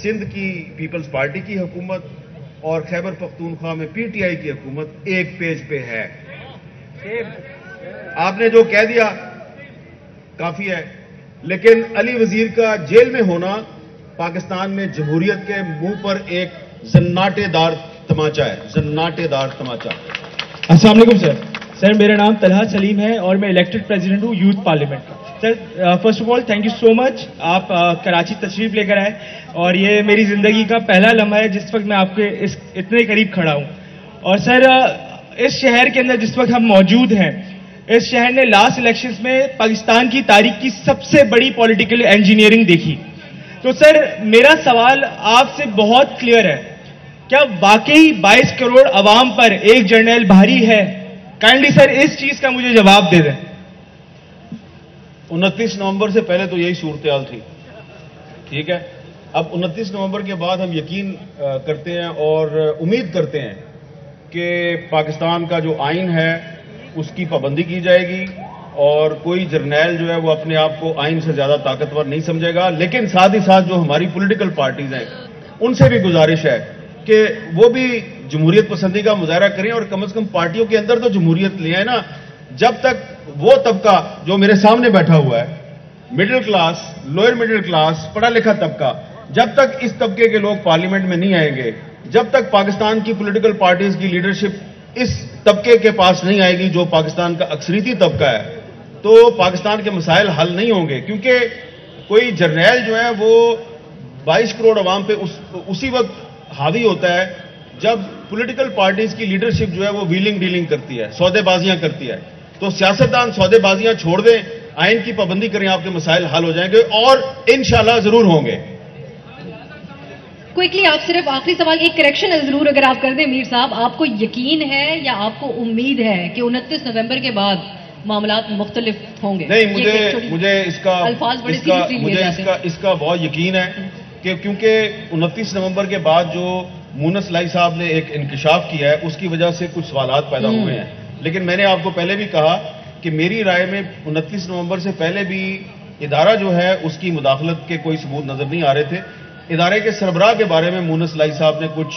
سندھ کی پیپلز پارٹی کی حکومت اور خیبر پختونخوا میں پی ٹی آئی کی حکومت ایک پیج پہ ہے. آپ نے جو کہہ دیا کافی ہے، لیکن علی وزیر کا جیل میں ہونا پاکستان میں جمہوریت کے منہ پر ایک زناٹے دار تماچا ہے، زناٹے دار تماچا. السلام علیکم سر. سر میرا نام طلحہ سلیم ہے اور میں الیکٹڈ پریزیڈنٹ ہوں یوتھ پارلیمنٹ کا. Sir first of all thank you so much, آپ کراچی تشریف لے کر آئے، اور یہ میری زندگی کا پہلا لمحہ ہے جس وقت میں آپ کے اتنے قریب کھڑا ہوں. اور سر اس شہر کے اندر جس وقت ہم موجود ہیں، اس شہر نے لاسٹ الیکشنز میں پاکستان کی تاریخ کی سب سے بڑی پولیٹیکل انجینئرنگ دیکھی. تو سر میرا سوال آپ سے بہت کلیئر ہے، کیا واقعی 22 کروڑ عوام پر ایک جرنیل بھاری ہے؟ کائنڈلی سر اس چیز کا مجھے جواب دے دیں. 29 نومبر سے پہلے تو یہی صورتحال تھی، ٹھیک ہے. اب 29 نومبر کے بعد ہم یقین کرتے ہیں اور امید کرتے ہیں کہ پاکستان کا جو آئین ہے اس کی پابندی کی جائے گی، اور کوئی جرنیل جو ہے وہ اپنے آپ کو آئین سے زیادہ طاقتور نہیں سمجھے گا. لیکن ساتھ ہی ساتھ جو ہماری پولیٹیکل پارٹیز ہیں ان سے بھی گزارش ہے کہ وہ بھی جمہوریت پسندی کا مظاہرہ کریں، اور کم از کم پارٹیوں کے اندر تو جمہوریت لے آئیں نا. جب تک وہ طبقہ جو میرے سامنے بیٹھا ہوا ہے، middle class, lower middle class, پڑھا لکھا طبقہ، جب تک اس طبقے کے لوگ پارلیمنٹ میں نہیں آئیں گے، جب تک پاکستان کی پولیٹیکل پارٹیز کی لیڈرشپ اس طبقے کے پاس نہیں آئے گی جو پاکستان کا اکثریتی طبقہ ہے، تو پاکستان کے مسائل حل نہیں ہوں گے. کیونکہ کوئی جرنیل جو ہے وہ 22 کروڑ عوام پہ اسی وقت حاوی ہوتا ہے جب پولیٹیکل پارٹیز کی لیڈرشپ جو ہے وہ ویلنگ ڈیلنگ کرتی ہے، سودے بازیاں کرتی ہے. تو سیاستدان سودے بازیاں چھوڑ دیں، آئین کی پابندی کریں، آپ کے مسائل حل ہو جائیں گے، اور انشاءاللہ ضرور ہوں گے. کوئکلی آپ صرف آخری سوال ایک کریکشن ہے ضرور اگر آپ کر دیں میر صاحب، آپ کو یقین ہے یا آپ کو امید ہے کہ 29 نومبر کے بعد معاملات مختلف ہوں گے؟ نہیں، مجھے اس کا بہت یقین ہے کہ کیونکہ 29 نومبر کے بعد جو مونس لائی صاحب نے ایک انکشاف کیا ہے اس کی وجہ سے کچھ سوالات پیدا ہوئے ہیں. لیکن میں نے آپ کو پہلے بھی کہا کہ میری رائے میں 29 نومبر سے پہلے بھی ادارہ جو ہے اس کی مداخلت کے کوئی ثبوت نظر نہیں آ رہے تھے. ادارے کے سربراہ کے بارے میں مونس لائی صاحب نے کچھ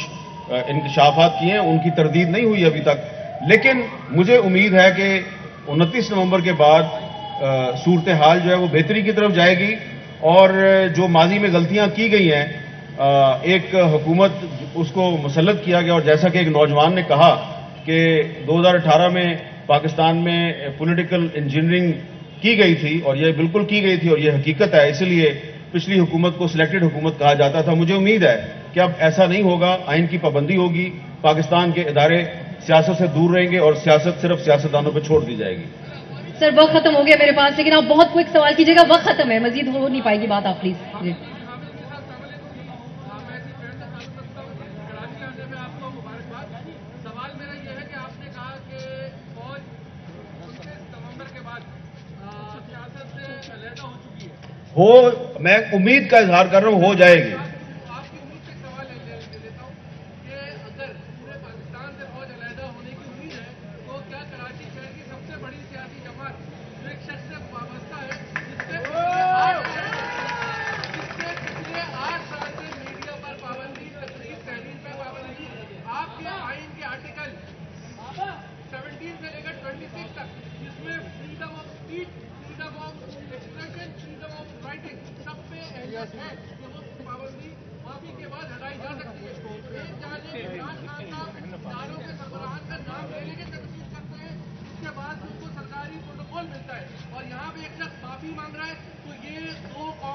انکشافات کیے ہیں، ان کی تردید نہیں ہوئی ابھی تک. لیکن مجھے امید ہے کہ 29 نومبر کے بعد صورتحال جو ہے وہ بہتری کی طرف جائے گی، اور جو ماضی میں غلطیاں کی گئی ہیں، ایک حکومت اس کو مسلط کیا گیا، اور جیسا کہ ایک نوجوان نے کہا کہ 2018 میں پاکستان میں پولیٹیکل انجینئرنگ کی گئی تھی، اور یہ بالکل کی گئی تھی اور یہ حقیقت ہے. اس لیے پچھلی حکومت کو سلیکٹڈ حکومت کہا جاتا تھا. مجھے امید ہے کہ اب ایسا نہیں ہوگا، آئین کی پابندی ہوگی، پاکستان کے ادارے سیاست سے دور رہیں گے، اور سیاست صرف سیاستدانوں پہ چھوڑ دی جائے گی. سر وقت ختم ہو گیا میرے پاس، لیکن آپ بہت کوئک سوال کیجیے گا، وقت ختم ہے، مزید ہو نہیں پائے گی بات. آپ پلیز جی. سوال میرا یہ ہے کہ آپ نے کہا کہ فوج 29 نومبر کے بعد سیاست سے علیحدہ ہو چکی ہے. میں امید کا اظہار کر رہا ہوں ہو جائے گی. آپ کی امید سے سوال لے لیتا ہوں کہ اگر پورے پاکستان سے فوج علیحدہ ہونے کی امید ہے تو کیا کراچی شہر کی سب سے بڑی سیاسی جماعت جو ایک شخص سے وابستہ ہے، جس سے پچھلے 8 سال سے میڈیا پر پابندی، تقریر تحریر پر پابندی، آپ کے آئین کے آرٹیکل 17 سے لے کر 26 تک، جس میں freedom of speech, freedom of expression, freedom of writing سب پہ اہمیت ہے کہ وہ پابندی معافی کے بعد ہٹائی جا سکتی ہے. ایک جانب عمران خان صاحب اداروں کے سربراہان کا نام لے